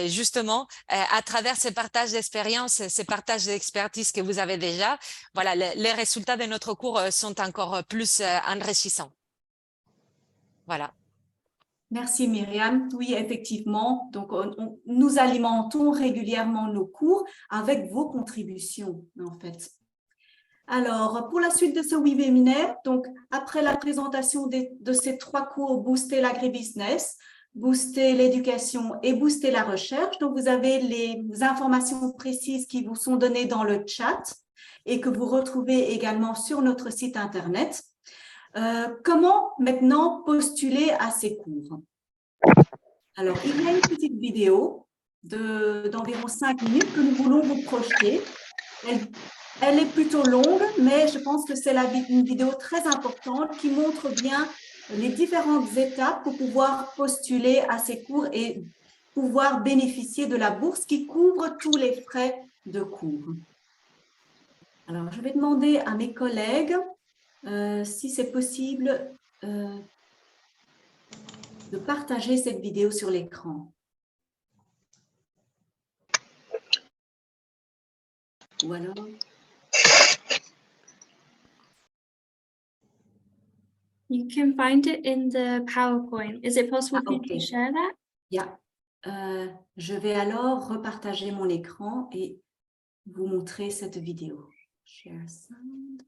Speaker 6: justement, à travers ces partages d'expérience, ces partages d'expertise que vous avez déjà, voilà, les résultats de notre cours sont encore plus enrichissants. Voilà.
Speaker 1: Merci Myriam. Oui, effectivement. Donc, nous alimentons régulièrement nos cours avec vos contributions, en fait. Alors, pour la suite de ce webinaire, donc après la présentation de ces 3 cours, Booster l'agribusiness, Booster l'éducation et Booster la recherche, donc vous avez les informations précises qui vous sont données dans le chat et que vous retrouvez également sur notre site internet. Comment maintenant postuler à ces cours? Alors, il y a une petite vidéo d'environ 5 minutes que nous voulons vous projeter. Elle est plutôt longue, mais je pense que c'est une vidéo très importante qui montre bien les différentes étapes pour pouvoir postuler à ces cours et pouvoir bénéficier de la bourse qui couvre tous les frais de cours. Alors, je vais demander à mes collègues si c'est possible de partager cette vidéo sur l'écran. Ou alors...
Speaker 8: You can find it in the PowerPoint. Is it possible for you to share that?
Speaker 1: Yeah. Je vais alors repartager mon écran et vous montrer cette vidéo. Share sound.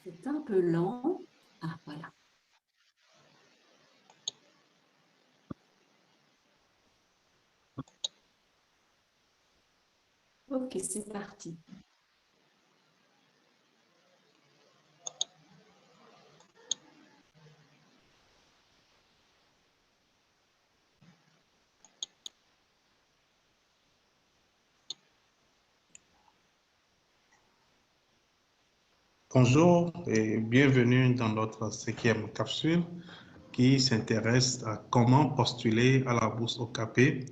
Speaker 1: C'est un peu lent. Ah, voilà. Ok, c'est parti.
Speaker 12: Bonjour et bienvenue dans notre 5e capsule qui s'intéresse à comment postuler à la bourse OCAPE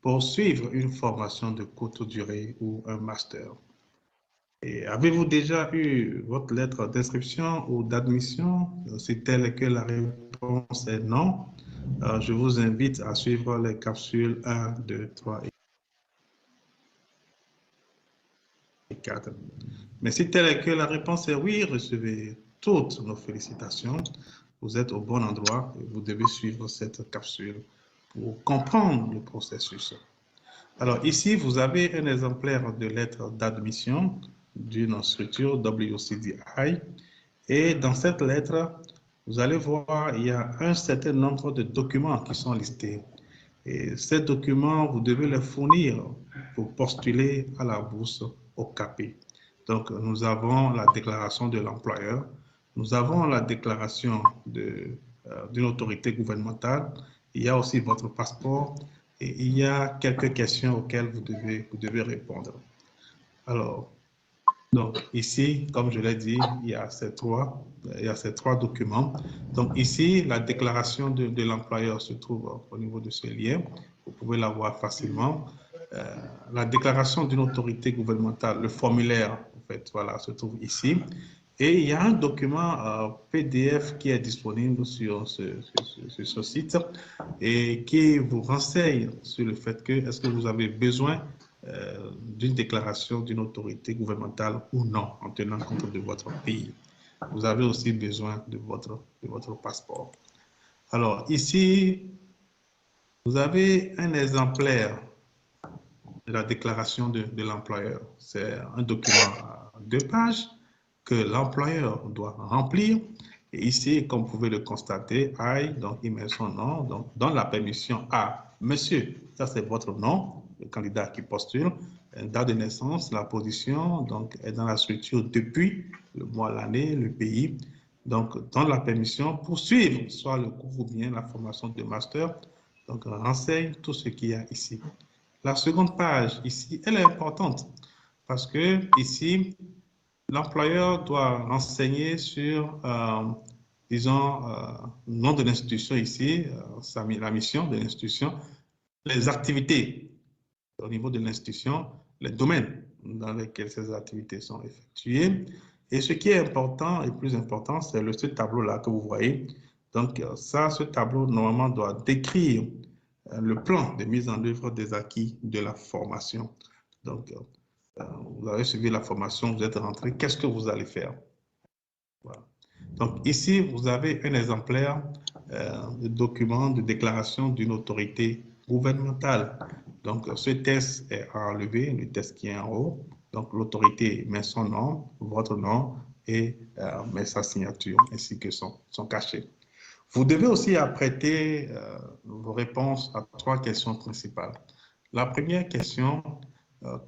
Speaker 12: pour suivre une formation de courte durée ou un master. Avez-vous déjà eu votre lettre d'inscription ou d'admission? Si tel que la réponse est non, je vous invite à suivre les capsules 1, 2, 3 et 4. Mais si tel est que la réponse est oui, recevez toutes nos félicitations. Vous êtes au bon endroit et vous devez suivre cette capsule pour comprendre le processus. Alors ici, vous avez un exemplaire de lettre d'admission d'une structure WCDI et dans cette lettre, vous allez voir, il y a un certain nombre de documents qui sont listés. Et ces documents, vous devez les fournir pour postuler à la bourse OCAPE. Donc, nous avons la déclaration de l'employeur, nous avons la déclaration d'une autorité gouvernementale, il y a aussi votre passeport et il y a quelques questions auxquelles vous devez répondre. Alors, donc ici, comme je l'ai dit, il y a ces trois documents. Donc ici, la déclaration de l'employeur se trouve au niveau de ce lien. Vous pouvez la voir facilement. La déclaration d'une autorité gouvernementale, le formulaire, en fait, voilà, se trouve ici. Et il y a un document PDF qui est disponible sur ce site et qui vous renseigne sur le fait que est-ce que vous avez besoin d'une déclaration d'une autorité gouvernementale ou non, en tenant compte de votre pays. Vous avez aussi besoin de votre passeport. Alors, ici, vous avez un exemplaire de la déclaration de l'employeur. C'est un document à 2 pages que l'employeur doit remplir. Et ici, comme vous pouvez le constater, I, donc il met son nom, donc donne la permission à monsieur. Ça, c'est votre nom, le candidat qui postule. Date de naissance, la position, donc est dans la structure depuis le mois, l'année, le pays. Donc, donne la permission pour suivre soit le cours ou bien la formation de master. Donc, renseigne tout ce qu'il y a ici. La seconde page, ici, elle est importante parce que ici, l'employeur doit renseigner sur, disons, le nom de l'institution ici, la mission de l'institution, les activités au niveau de l'institution, les domaines dans lesquels ces activités sont effectuées. Et ce qui est important et plus important, c'est ce tableau-là que vous voyez. Donc, ça, ce tableau, normalement, doit décrire le plan de mise en œuvre des acquis de la formation. Donc, vous avez suivi la formation, vous êtes rentré, qu'est-ce que vous allez faire? Voilà. Donc, ici, vous avez un exemplaire de document de déclaration d'une autorité gouvernementale. Donc, ce test est enlevé, le test qui est en haut. Donc, l'autorité met son nom, votre nom et met sa signature ainsi que son cachet. Vous devez aussi apprêter vos réponses à 3 questions principales. La première question,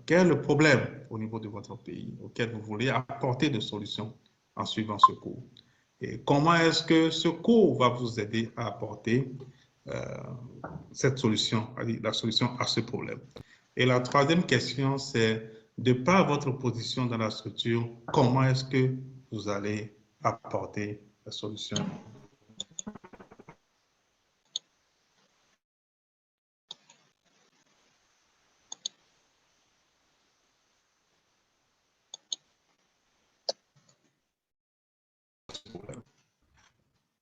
Speaker 12: quel est le problème au niveau de votre pays auquel vous voulez apporter des solutions en suivant ce cours? Et comment est-ce que ce cours va vous aider à apporter cette solution, la solution à ce problème? Et la troisième question, c'est de par votre position dans la structure, comment est-ce que vous allez apporter la solution?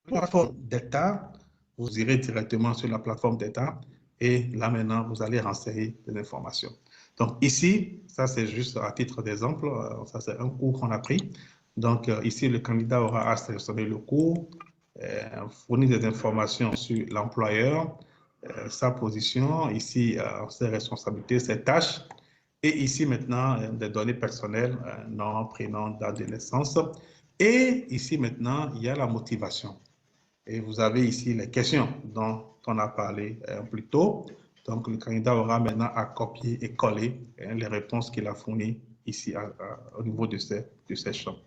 Speaker 12: Plateforme d'État, vous irez directement sur la plateforme d'État et là maintenant, vous allez renseigner des informations. Donc ici, ça c'est juste à titre d'exemple, ça c'est un cours qu'on a pris. Donc ici, le candidat aura à sélectionner le cours, fournir des informations sur l'employeur, sa position, ici ses responsabilités, ses tâches, et ici maintenant des données personnelles, nom, prénom, date de naissance. Et ici maintenant, il y a la motivation. Et vous avez ici les questions dont on a parlé plus tôt. Donc, le candidat aura maintenant à copier et coller les réponses qu'il a fournies ici au niveau de ces champs.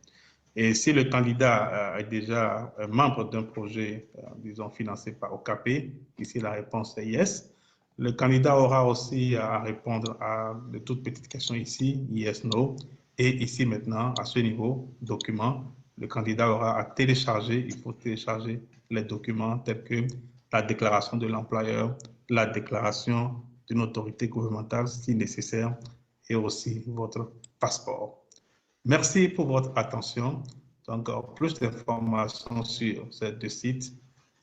Speaker 12: Et si le candidat est déjà membre d'un projet, disons, financé par OKP, ici la réponse est yes. Le candidat aura aussi à répondre à de toutes petites questions ici, yes, no. Et ici maintenant, à ce niveau, document, le candidat aura à télécharger, il faut télécharger les documents tels que la déclaration de l'employeur, la déclaration d'une autorité gouvernementale si nécessaire et aussi votre passeport. Merci pour votre attention. Donc, plus d'informations sur ces 2 sites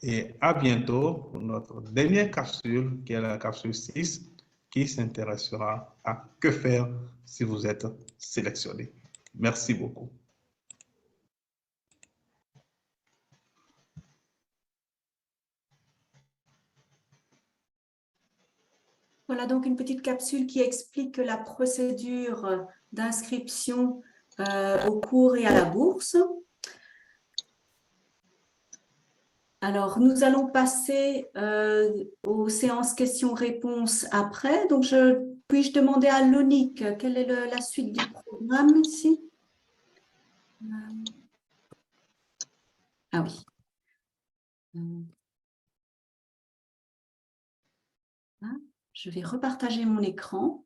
Speaker 12: et à bientôt pour notre dernière capsule qui est la capsule 6 qui s'intéressera à que faire si vous êtes sélectionné. Merci beaucoup.
Speaker 1: Voilà donc une petite capsule qui explique la procédure d'inscription au cours et à la bourse. Alors, nous allons passer aux séances questions-réponses après. Donc, puis-je demander à Lonique quelle est la suite du programme ici? Ah oui. Je vais repartager mon écran.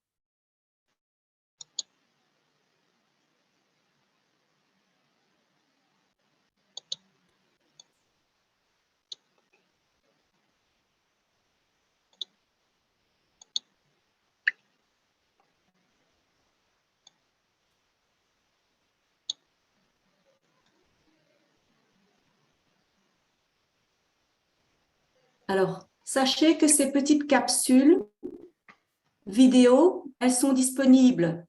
Speaker 1: Alors, sachez que ces petites capsules vidéo, elles sont disponibles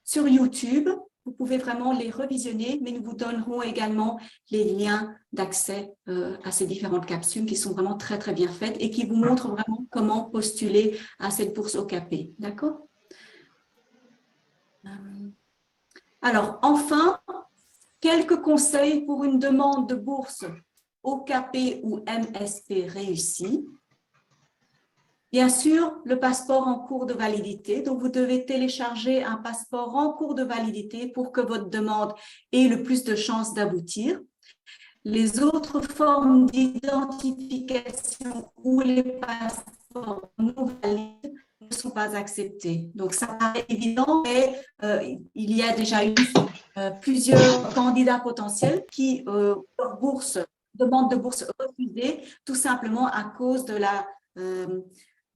Speaker 1: sur YouTube vous pouvez vraiment les revisionner, mais nous vous donnerons également les liens d'accès à ces différentes capsules qui sont vraiment très, très bien faites et qui vous montrent vraiment comment postuler à cette bourse OKP. D'accord? Alors, enfin, quelques conseils pour une demande de bourse OKP ou MSP réussie. Bien sûr, le passeport en cours de validité. Donc, vous devez télécharger un passeport en cours de validité pour que votre demande ait le plus de chances d'aboutir. Les autres formes d'identification ou les passeports non valides ne sont pas acceptés. Donc, ça paraît évident, mais il y a déjà eu plusieurs candidats potentiels qui demandent de bourse refusée tout simplement à cause de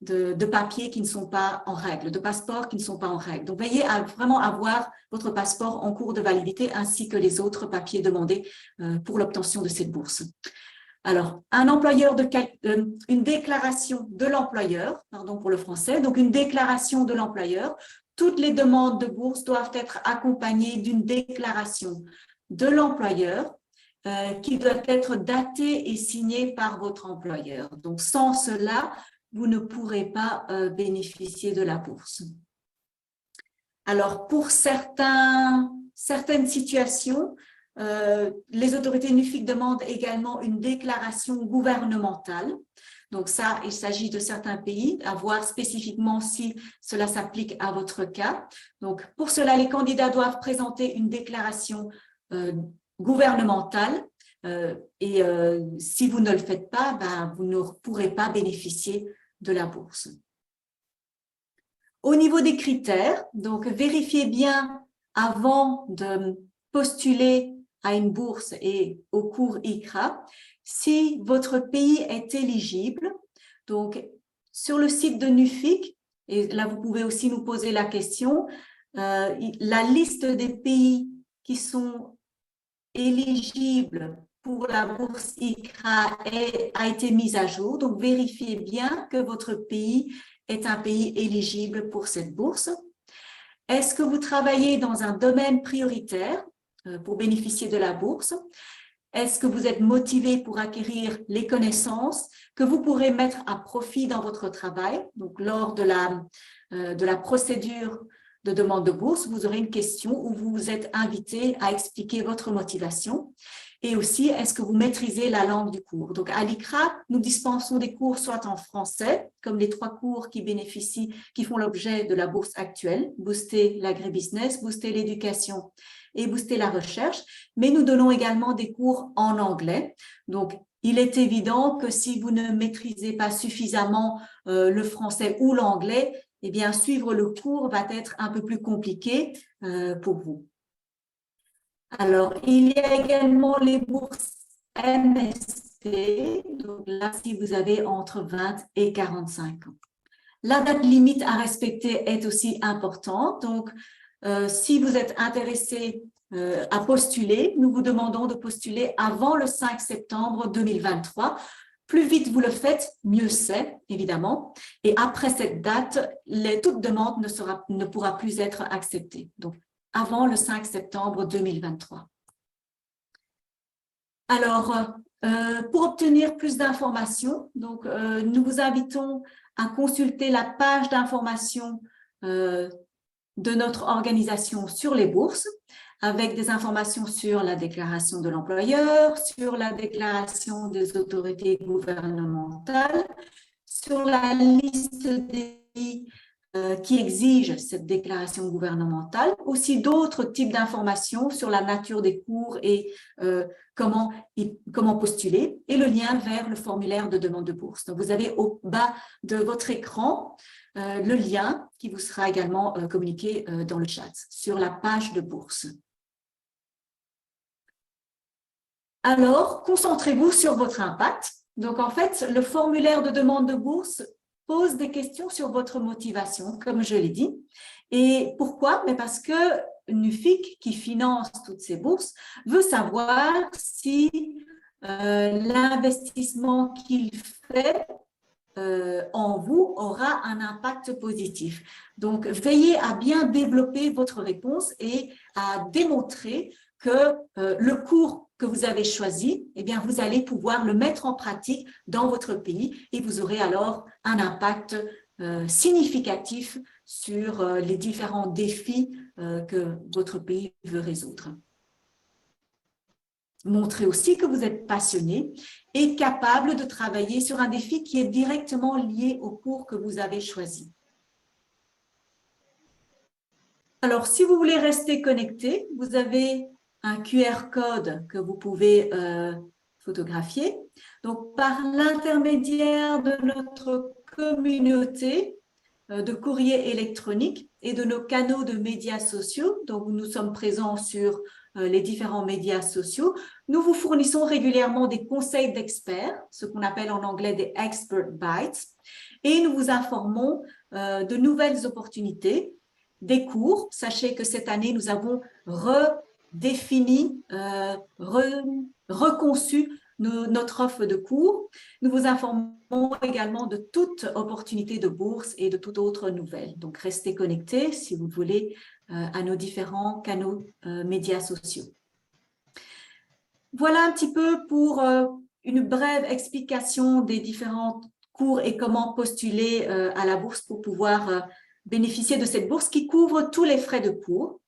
Speaker 1: de papiers qui ne sont pas en règle, de passeports qui ne sont pas en règle. Donc, veillez à vraiment avoir votre passeport en cours de validité ainsi que les autres papiers demandés pour l'obtention de cette bourse. Alors, une déclaration de l'employeur, pardon pour le français, donc une déclaration de l'employeur. Toutes les demandes de bourse doivent être accompagnées d'une déclaration de l'employeur qui doit être datée et signée par votre employeur. Donc, sans cela, vous ne pourrez pas bénéficier de la bourse. Alors, pour certaines situations, les autorités NUFIC demandent également une déclaration gouvernementale. Donc ça, il s'agit de certains pays, à voir spécifiquement si cela s'applique à votre cas. Donc, pour cela, les candidats doivent présenter une déclaration gouvernementale et si vous ne le faites pas, vous ne pourrez pas bénéficier de la bourse. Au niveau des critères, donc vérifiez bien avant de postuler à une bourse et au cours ICRA si votre pays est éligible. Donc, sur le site de NUFIC, et là vous pouvez aussi nous poser la question, la liste des pays qui sont éligibles pour la bourse ICRA a été mise à jour. Donc, vérifiez bien que votre pays est un pays éligible pour cette bourse. Est-ce que vous travaillez dans un domaine prioritaire pour bénéficier de la bourse? Est-ce que vous êtes motivé pour acquérir les connaissances que vous pourrez mettre à profit dans votre travail? Donc, lors de la procédure de demande de bourse, vous aurez une question où vous êtes invité à expliquer votre motivation. Et aussi, est-ce que vous maîtrisez la langue du cours? Donc, à l'ICRA, nous dispensons des cours soit en français, comme les 3 cours qui font l'objet de la bourse actuelle, Booster l'agribusiness, Booster l'éducation et Booster la recherche, mais nous donnons également des cours en anglais. Donc, il est évident que si vous ne maîtrisez pas suffisamment le français ou l'anglais, eh bien, suivre le cours va être un peu plus compliqué pour vous. Alors, il y a également les bourses MSP, donc là, si vous avez entre 20 et 45 ans. La date limite à respecter est aussi importante. Donc, si vous êtes intéressé à postuler, nous vous demandons de postuler avant le 5 septembre 2023. Plus vite vous le faites, mieux c'est, évidemment. Et après cette date, toute demande ne pourra plus être acceptée. Donc, avant le 5 septembre 2023. Alors, pour obtenir plus d'informations, donc nous vous invitons à consulter la page d'information de notre organisation sur les bourses, avec des informations sur la déclaration de l'employeur, sur la déclaration des autorités gouvernementales, sur la liste des pays qui exigent cette déclaration gouvernementale, aussi d'autres types d'informations sur la nature des cours et comment postuler, et le lien vers le formulaire de demande de bourse. Donc, vous avez au bas de votre écran le lien qui vous sera également communiqué dans le chat sur la page de bourse. Alors, concentrez-vous sur votre impact. Donc, en fait, le formulaire de demande de bourse pose des questions sur votre motivation, comme je l'ai dit. Et pourquoi? Mais parce que NUFIC, qui finance toutes ces bourses, veut savoir si l'investissement qu'il fait en vous aura un impact positif. Donc, veillez à bien développer votre réponse et à démontrer que le cours que vous avez choisi, eh bien, vous allez pouvoir le mettre en pratique dans votre pays et vous aurez alors un impact significatif sur les différents défis que votre pays veut résoudre. Montrez aussi que vous êtes passionné et capable de travailler sur un défi qui est directement lié au cours que vous avez choisi. Alors, si vous voulez rester connecté, vous avez un QR code que vous pouvez photographier. Donc, par l'intermédiaire de notre communauté de courrier électronique et de nos canaux de médias sociaux, donc nous sommes présents sur les différents médias sociaux, nous vous fournissons régulièrement des conseils d'experts, ce qu'on appelle en anglais des Expert Bites, et nous vous informons de nouvelles opportunités, des cours. Sachez que cette année, nous avons redéfini, reconçu notre offre de cours. Nous vous informons également de toute opportunité de bourse et de toute autre nouvelle. Donc, restez connectés si vous voulez à nos différents canaux médias sociaux. Voilà un petit peu pour une brève explication des différents cours et comment postuler à la bourse pour pouvoir bénéficier de cette bourse qui couvre tous les frais de cours.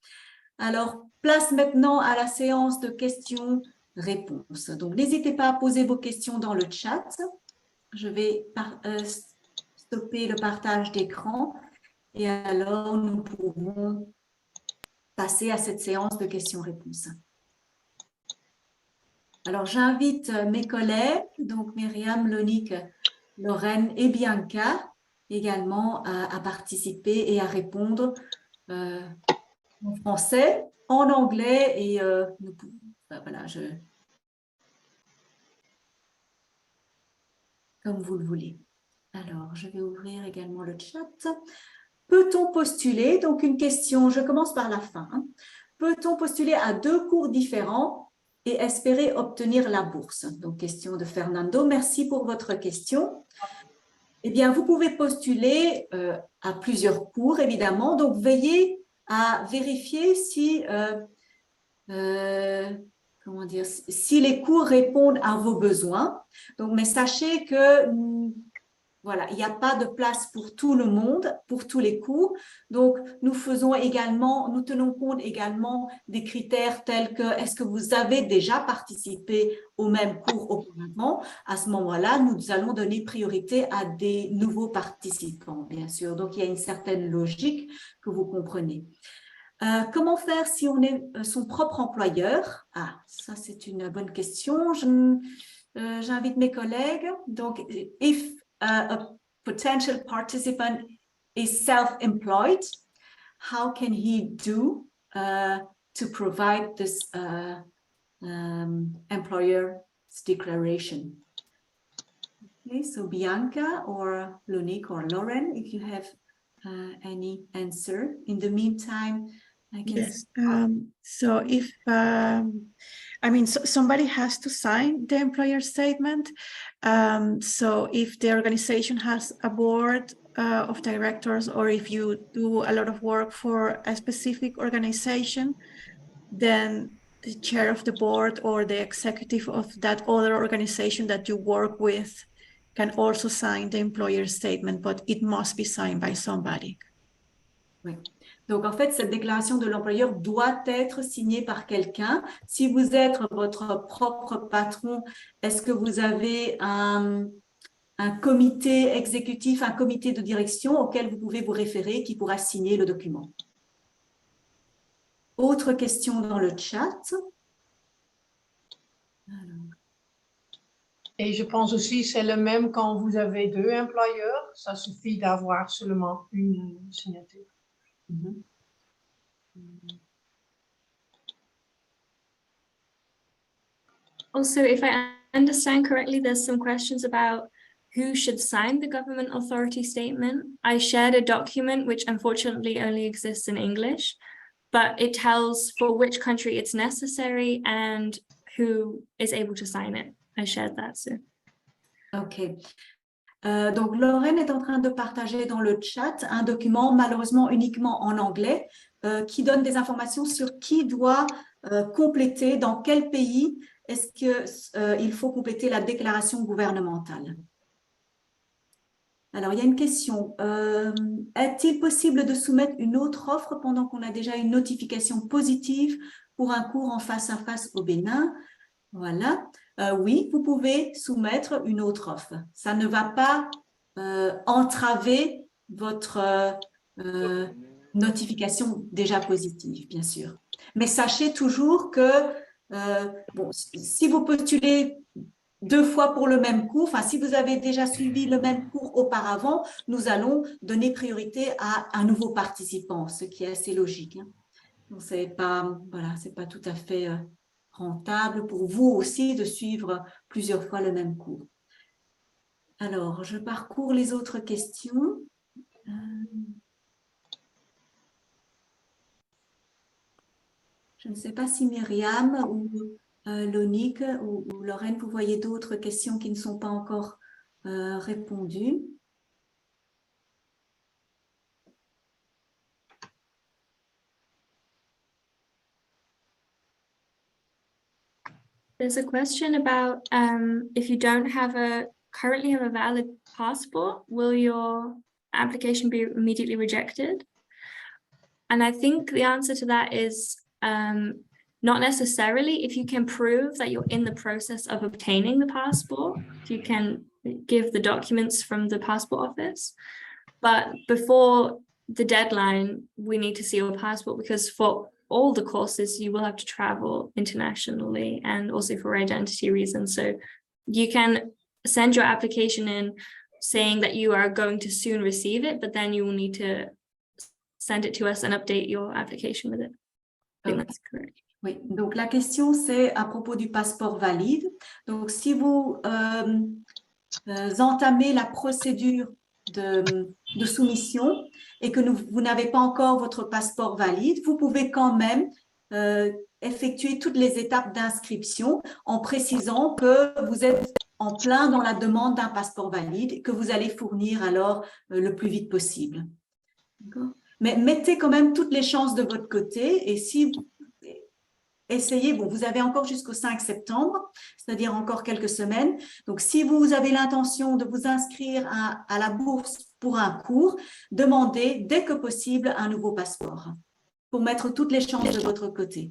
Speaker 1: Alors, place maintenant à la séance de questions-réponses. Donc, n'hésitez pas à poser vos questions dans le chat. Je vais stopper le partage d'écran et alors nous pouvons passer à cette séance de questions-réponses. Alors, j'invite mes collègues, donc Myriam, Lonique, Lorraine et Bianca, également à participer et à répondre en français, en anglais et voilà, comme vous le voulez. Alors, je vais ouvrir également le chat. Peut-on postuler, donc une question, je commence par la fin, hein. Peut-on postuler à 2 cours différents et espérer obtenir la bourse? Donc, question de Fernando. Merci pour votre question. Eh bien, vous pouvez postuler à plusieurs cours, évidemment. Donc, veillez à vérifier si, si les cours répondent à vos besoins. Donc, mais sachez que voilà, il n'y a pas de place pour tout le monde, pour tous les cours. Donc, nous tenons compte également des critères tels que est-ce que vous avez déjà participé au même cours auparavant? À ce moment-là, nous allons donner priorité à des nouveaux participants, bien sûr. Donc, il y a une certaine logique que vous comprenez. Comment faire si on est son propre employeur? Ah, ça, c'est une bonne question. J'invite mes collègues. Donc, if a potential participant is self-employed, how can he do to provide this employer's declaration? Okay, so Bianca or Lonique or Lauren, if you have any answer. In the meantime, I can...
Speaker 9: Yes, so if, somebody has to sign the employer statement. So if the organization has a board of directors, or if you do a lot of work for a specific organization, then the chair of the board or the executive of that other organization that you work with can also sign the employer statement, but it must be signed by somebody.
Speaker 1: Oui. Donc, en fait, cette déclaration de l'employeur doit être signée par quelqu'un. Si vous êtes votre propre patron, est-ce que vous avez un comité exécutif, un comité de direction auquel vous pouvez vous référer qui pourra signer le document? Autre question dans le chat. Alors.
Speaker 7: Et je pense aussi que c'est le même quand vous avez 2 employeurs. Ça suffit d'avoir seulement une signature.
Speaker 8: Mm-hmm. Also, if I understand correctly, there's some questions about who should sign the government authority statement. I shared a document which unfortunately only exists in English, but it tells for which country it's necessary and who is able to sign it. I shared that, so.
Speaker 1: OK. Donc, Lorraine est en train de partager dans le chat un document, malheureusement uniquement en anglais, qui donne des informations sur qui doit compléter, dans quel pays est-ce qu'il faut compléter la déclaration gouvernementale. Alors, il y a une question. Est-il possible de soumettre une autre offre pendant qu'on a déjà une notification positive pour un cours en face-à-face au Bénin? Voilà. Oui, vous pouvez soumettre une autre offre. Ça ne va pas entraver votre notification déjà positive, bien sûr. Mais sachez toujours que bon, si vous postulez 2 fois pour le même cours, enfin, si vous avez déjà suivi le même cours auparavant, nous allons donner priorité à un nouveau participant, ce qui est assez logique. Hein. Donc, c'est pas, voilà, c'est pas tout à fait rentable pour vous aussi de suivre plusieurs fois le même cours. Alors, je parcours les autres questions. Je ne sais pas si Myriam ou Lonique ou Lorraine, vous voyez d'autres questions qui ne sont pas encore répondues.
Speaker 8: There's a question about if you don't currently have a valid passport, will your application be immediately rejected? And I think the answer to that is not necessarily. If you can prove that you're in the process of obtaining the passport, you can give the documents from the passport office. But before the deadline, we need to see your passport, because for all the courses, you will have to travel internationally and also for identity reasons. So you can send your application in saying that you are going to soon receive it, but then you will need to send it to us and update your application with it. I think that's correct.
Speaker 1: Oui, donc la question c'est à propos du passeport valide. Donc si vous entamez la procédure de soumission et que vous n'avez pas encore votre passeport valide, vous pouvez quand même effectuer toutes les étapes d'inscription en précisant que vous êtes en plein dans la demande d'un passeport valide et que vous allez fournir alors le plus vite possible. Mais mettez quand même toutes les chances de votre côté et si vous essayez, bon, vous avez encore jusqu'au 5 septembre, c'est-à-dire encore quelques semaines. Donc, si vous avez l'intention de vous inscrire à la bourse pour un cours, demandez dès que possible un nouveau passeport pour mettre toutes les chances de votre côté.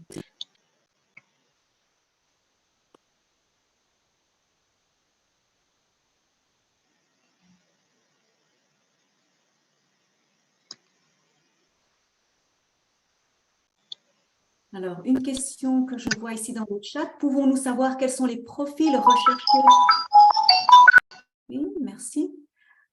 Speaker 1: Alors, une question que je vois ici dans le chat. Pouvons-nous savoir quels sont les profils recherchés? Oui, merci.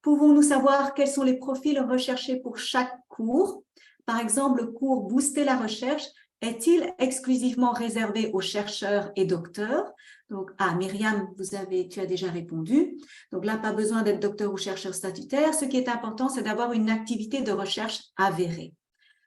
Speaker 1: Pouvons-nous savoir quels sont les profils recherchés pour chaque cours? Par exemple, le cours Booster la recherche est-il exclusivement réservé aux chercheurs et docteurs? Donc, Myriam, tu as déjà répondu. Donc là, pas besoin d'être docteur ou chercheur statutaire. Ce qui est important, c'est d'avoir une activité de recherche avérée.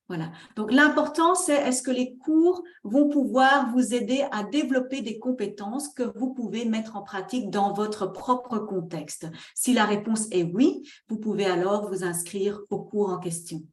Speaker 1: Voilà. Donc, l'important, c'est est-ce que les cours vont pouvoir vous aider à développer des compétences que vous pouvez mettre en pratique dans votre propre contexte. Si la réponse est oui, vous pouvez alors vous inscrire au cours en question.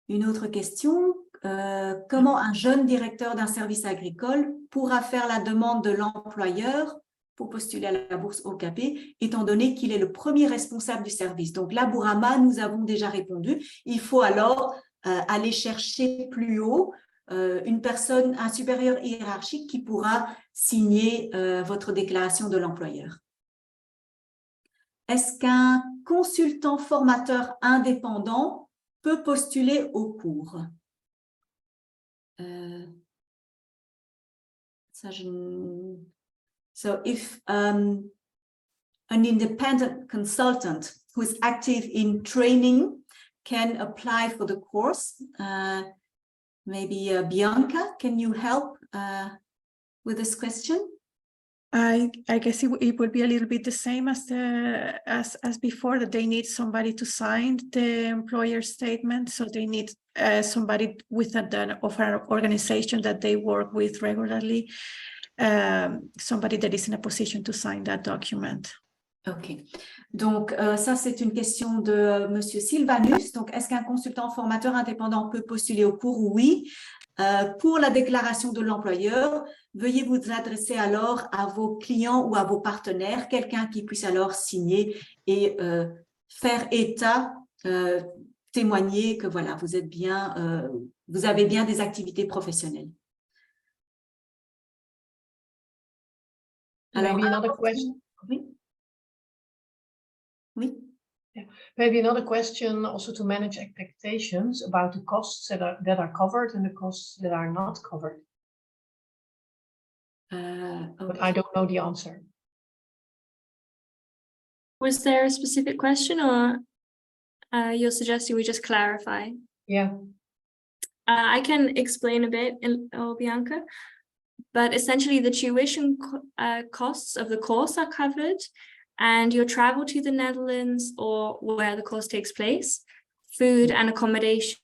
Speaker 1: Une autre question, comment un jeune directeur d'un service agricole pourra faire la demande de l'employeur pour postuler à la bourse OKP, étant donné qu'il est le premier responsable du service. Donc là, Bourama, nous avons déjà répondu. Il faut alors aller chercher plus haut une personne, un supérieur hiérarchique qui pourra signer votre déclaration de l'employeur. Est-ce qu'un consultant formateur indépendant peut postuler au cours? So if an independent consultant who is active in training can apply for the course, maybe Bianca, can you help with this question?
Speaker 9: I guess it would be a little bit the same as before, that they need somebody to sign the employer statement. So they need somebody with of an organization that they work with regularly. somebody that is in a position to sign that document.
Speaker 1: OK. Donc, ça, c'est une question de Monsieur Sylvanus. Donc, est-ce qu'un consultant formateur indépendant peut postuler au cours? Oui. Pour la déclaration de l'employeur, veuillez vous adresser alors à vos clients ou à vos partenaires, quelqu'un qui puisse alors signer et faire état, témoigner que voilà, vous êtes bien, vous avez bien des activités professionnelles. Alors,
Speaker 7: maybe another question.
Speaker 1: Oui. Oui.
Speaker 7: Yeah. Maybe another question also to manage expectations about the costs that are covered and the costs that are not covered.
Speaker 1: Okay.
Speaker 7: But I don't know the answer.
Speaker 8: Was there a specific question, or you're suggesting we just clarify?
Speaker 7: Yeah.
Speaker 8: I can explain a bit, Bianca, but essentially the tuition costs of the course are covered, and your travel to the Netherlands or where the course takes place, food and accommodation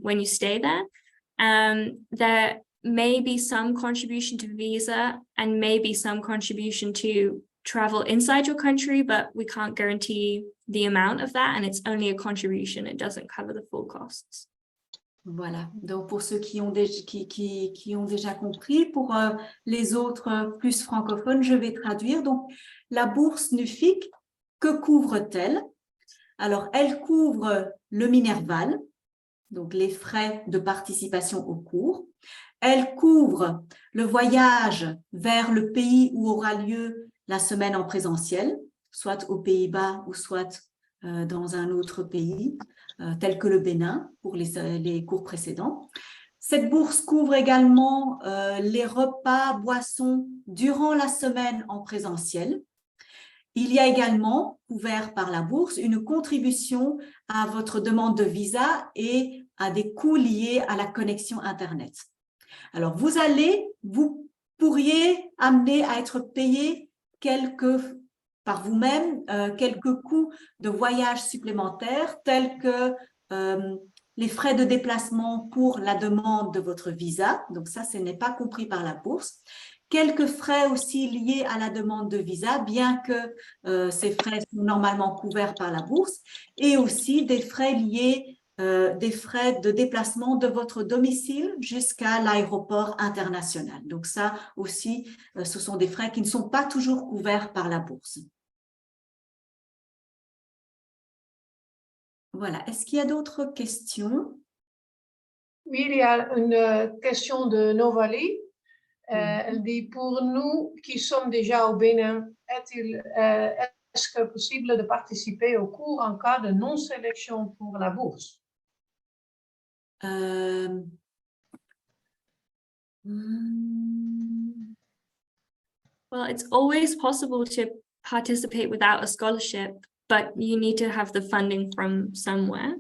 Speaker 8: when you stay there. There may be some contribution to visa and maybe some contribution to travel inside your country, but we can't guarantee the amount of that, and it's only a contribution. It doesn't cover the full costs.
Speaker 1: Voilà, donc pour ceux qui ont déjà compris, pour les autres plus francophones, je vais traduire. Donc, la bourse NUFIC, que couvre-t-elle? Alors, elle couvre le Minerval, donc les frais de participation au cours. Elle couvre le voyage vers le pays où aura lieu la semaine en présentiel, soit aux Pays-Bas ou soit dans un autre pays, tel que le Bénin pour les cours précédents. Cette bourse couvre également les repas, boissons durant la semaine en présentiel. Il y a également, couvert par la bourse, une contribution à votre demande de visa et à des coûts liés à la connexion Internet. Alors, vous pourriez amener à être payé par vous-même quelques coûts de voyage supplémentaires tels que les frais de déplacement pour la demande de votre visa. Donc ça, ce n'est pas compris par la bourse. Quelques frais aussi liés à la demande de visa, bien que ces frais sont normalement couverts par la bourse, et aussi des frais liés, des frais de déplacement de votre domicile jusqu'à l'aéroport international. Donc ça aussi, ce sont des frais qui ne sont pas toujours couverts par la bourse. Voilà. Est-ce qu'il y a d'autres questions?
Speaker 7: Oui, il y a une question de Novali. Elle dit, pour nous qui sommes déjà au Bénin, est-ce que possible de participer au cours en cas de non-sélection pour la bourse?
Speaker 8: Well, it's always possible to participate without a scholarship, but you need to have the funding from somewhere.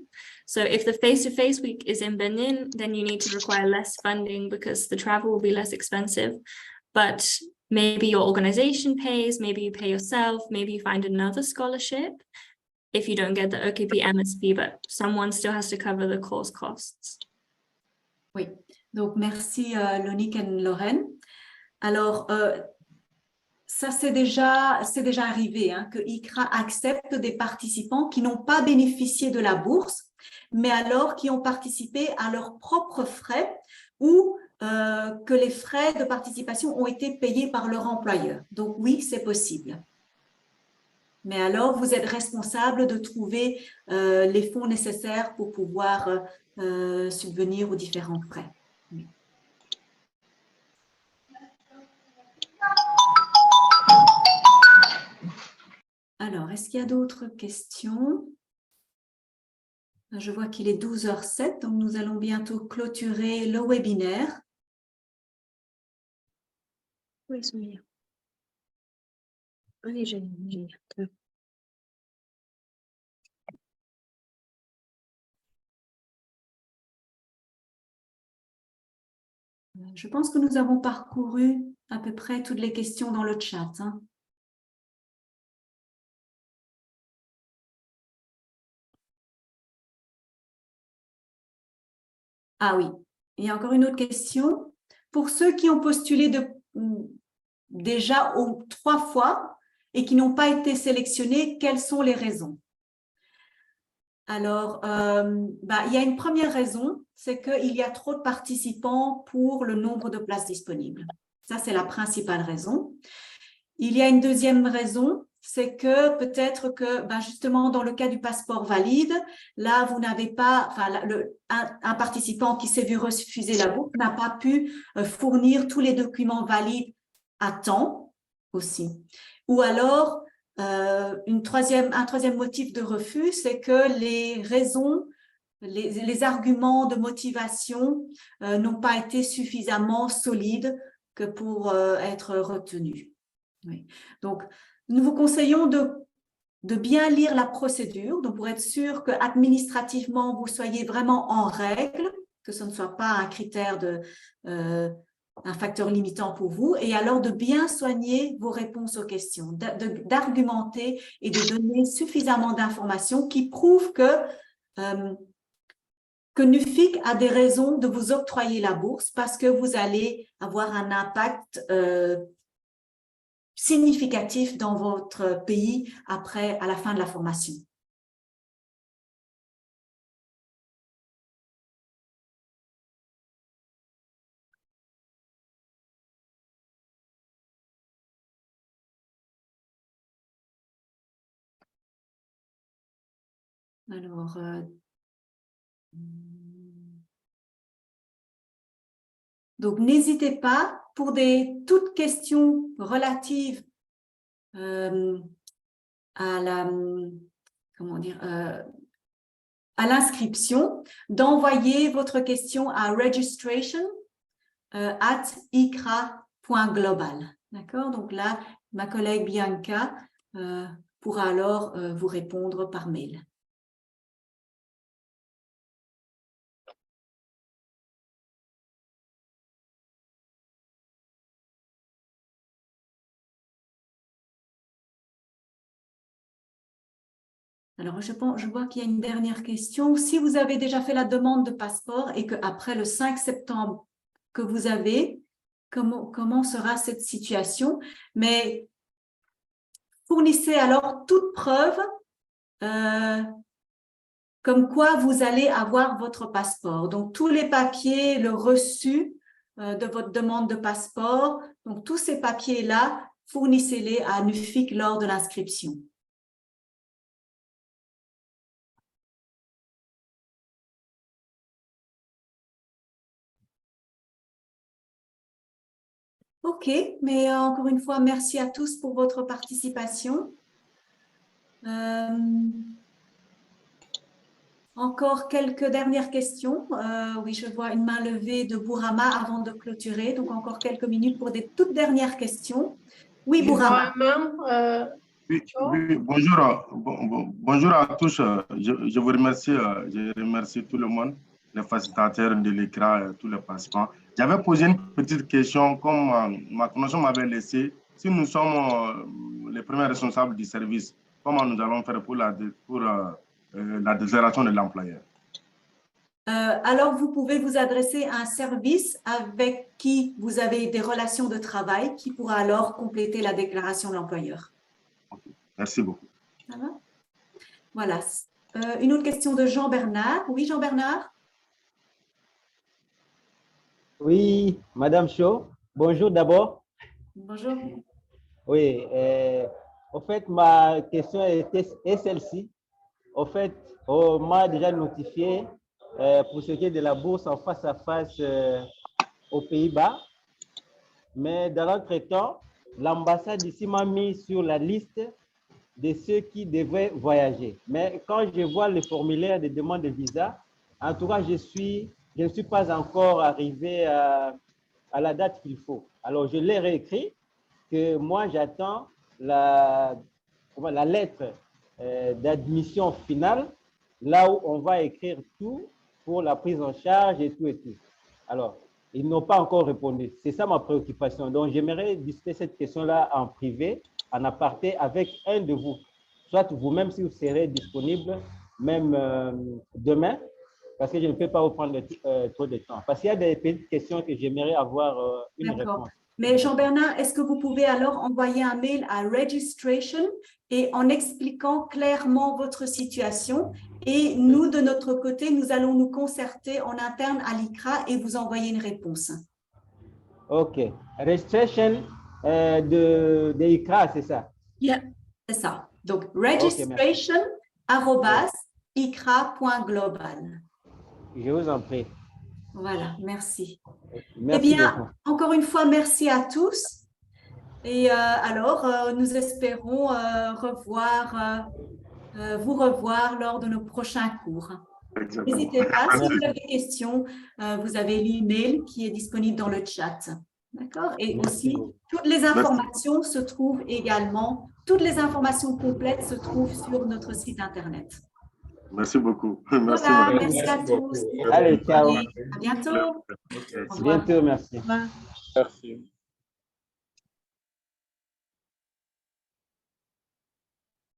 Speaker 8: So if the face-to-face week is in Benin, then you need to require less funding because the travel will be less expensive. But maybe your organization pays, maybe you pay yourself, maybe you find another scholarship if you don't get the OKP MSP, but someone still has to cover the course costs.
Speaker 1: Oui, donc merci Lonique et Lorraine. Alors, ça, c'est déjà arrivé, hein, que ICRA accepte des participants qui n'ont pas bénéficié de la bourse, mais alors qui ont participé à leurs propres frais ou que les frais de participation ont été payés par leur employeur. Donc oui, c'est possible. Mais alors, vous êtes responsable de trouver les fonds nécessaires pour pouvoir subvenir aux différents frais. Oui. Alors, est-ce qu'il y a d'autres questions? Je vois qu'il est 12h07, donc nous allons bientôt clôturer le webinaire.
Speaker 13: Oui, Soumia. Allez, j'ai.
Speaker 1: Je pense que nous avons parcouru à peu près toutes les questions dans le chat. Hein. Ah oui, il y a encore une autre question. Pour ceux qui ont postulé déjà 3 fois et qui n'ont pas été sélectionnés, quelles sont les raisons? Alors, il y a une première raison, c'est qu'il y a trop de participants pour le nombre de places disponibles. Ça, c'est la principale raison. Il y a une deuxième raison, c'est que peut-être que justement dans le cas du passeport valide, là, vous n'avez pas, un participant qui s'est vu refuser la bourse n'a pas pu fournir tous les documents valides à temps aussi. Ou alors, un troisième motif de refus, c'est que les raisons, les arguments de motivation n'ont pas été suffisamment solides que pour être retenus. Oui. Donc, nous vous conseillons de bien lire la procédure, donc pour être sûr qu'administrativement, vous soyez vraiment en règle, que ce ne soit pas un critère un facteur limitant pour vous, et alors de bien soigner vos réponses aux questions, d'argumenter et de donner suffisamment d'informations qui prouvent que NUFIC a des raisons de vous octroyer la bourse parce que vous allez avoir un impact significatif dans votre pays à la fin de la formation. Alors, donc n'hésitez pas pour toutes questions relatives à l'inscription, d'envoyer votre question à registration@icra.global. D'accord? Donc là, ma collègue Bianca pourra alors vous répondre par mail. Alors, je vois qu'il y a une dernière question. Si vous avez déjà fait la demande de passeport et qu'après le 5 septembre que vous avez, comment sera cette situation? Mais fournissez alors toute preuve comme quoi vous allez avoir votre passeport. Donc, tous les papiers, le reçu de votre demande de passeport, donc tous ces papiers-là, fournissez-les à NUFIC lors de l'inscription. Ok, mais encore une fois, merci à tous pour votre participation. Encore quelques dernières questions. Oui, je vois une main levée de Bourama avant de clôturer. Donc, encore quelques minutes pour des toutes dernières questions. Oui, Bourama.
Speaker 2: Oui, bonjour à tous. Je vous remercie. Je remercie tout le monde, les facilitateurs de l'ICRA, tous les participants. J'avais posé une petite question, comme ma convention m'avait laissé. Si nous sommes les premiers responsables du service, comment nous allons faire pour la déclaration de l'employeur?
Speaker 1: Alors, vous pouvez vous adresser à un service avec qui vous avez des relations de travail qui pourra alors compléter la déclaration de l'employeur.
Speaker 2: Merci beaucoup.
Speaker 1: Ça va? Voilà. Une autre question de Jean-Bernard. Oui, Jean-Bernard?
Speaker 13: Oui, Madame Shaw. Bonjour d'abord.
Speaker 1: Bonjour.
Speaker 13: Oui, en fait, ma question est celle-ci. En fait, on m'a déjà notifié pour ce qui est de la bourse en face-à-face aux Pays-Bas. Mais dans l'entretemps, l'ambassade ici m'a mis sur la liste de ceux qui devaient voyager. Mais quand je vois le formulaire de demande de visa, en tout cas, je ne suis pas encore arrivé à la date qu'il faut. Alors, je l'ai réécrit que moi, j'attends la lettre d'admission finale, là où on va écrire tout pour la prise en charge et tout et tout. Alors, ils n'ont pas encore répondu. C'est ça ma préoccupation. Donc, j'aimerais discuter cette question-là en privé, en aparté, avec un de vous. Soit vous-même, si vous serez disponible, même demain, parce que je ne peux pas vous prendre trop de temps. Parce qu'il y a des petites questions que j'aimerais avoir une réponse.
Speaker 1: Mais Jean-Bernard, est-ce que vous pouvez alors envoyer un mail à registration et en expliquant clairement votre situation, et nous, de notre côté, nous allons nous concerter en interne à l'ICRA et vous envoyer une réponse.
Speaker 13: OK. Registration de ICRA, c'est ça?
Speaker 1: Yeah. C'est ça. Donc, registration@icra.global.
Speaker 13: Je vous en prie.
Speaker 1: Voilà, merci.
Speaker 13: Merci
Speaker 1: Eh bien,
Speaker 13: beaucoup.
Speaker 1: encore une fois, merci à tous. Et alors, nous espérons vous revoir lors de nos prochains cours. N'hésitez pas, si vous avez des questions, vous avez l'email qui est disponible dans le chat. D'accord? Et aussi, toutes les informations se trouvent également, toutes les informations complètes se trouvent sur notre site Internet.
Speaker 2: Merci beaucoup. Merci,
Speaker 1: voilà,
Speaker 2: madame.
Speaker 1: merci à tous.
Speaker 13: Allez, ciao.
Speaker 1: À bientôt.
Speaker 13: Bientôt, merci.
Speaker 1: Au revoir.
Speaker 4: Merci.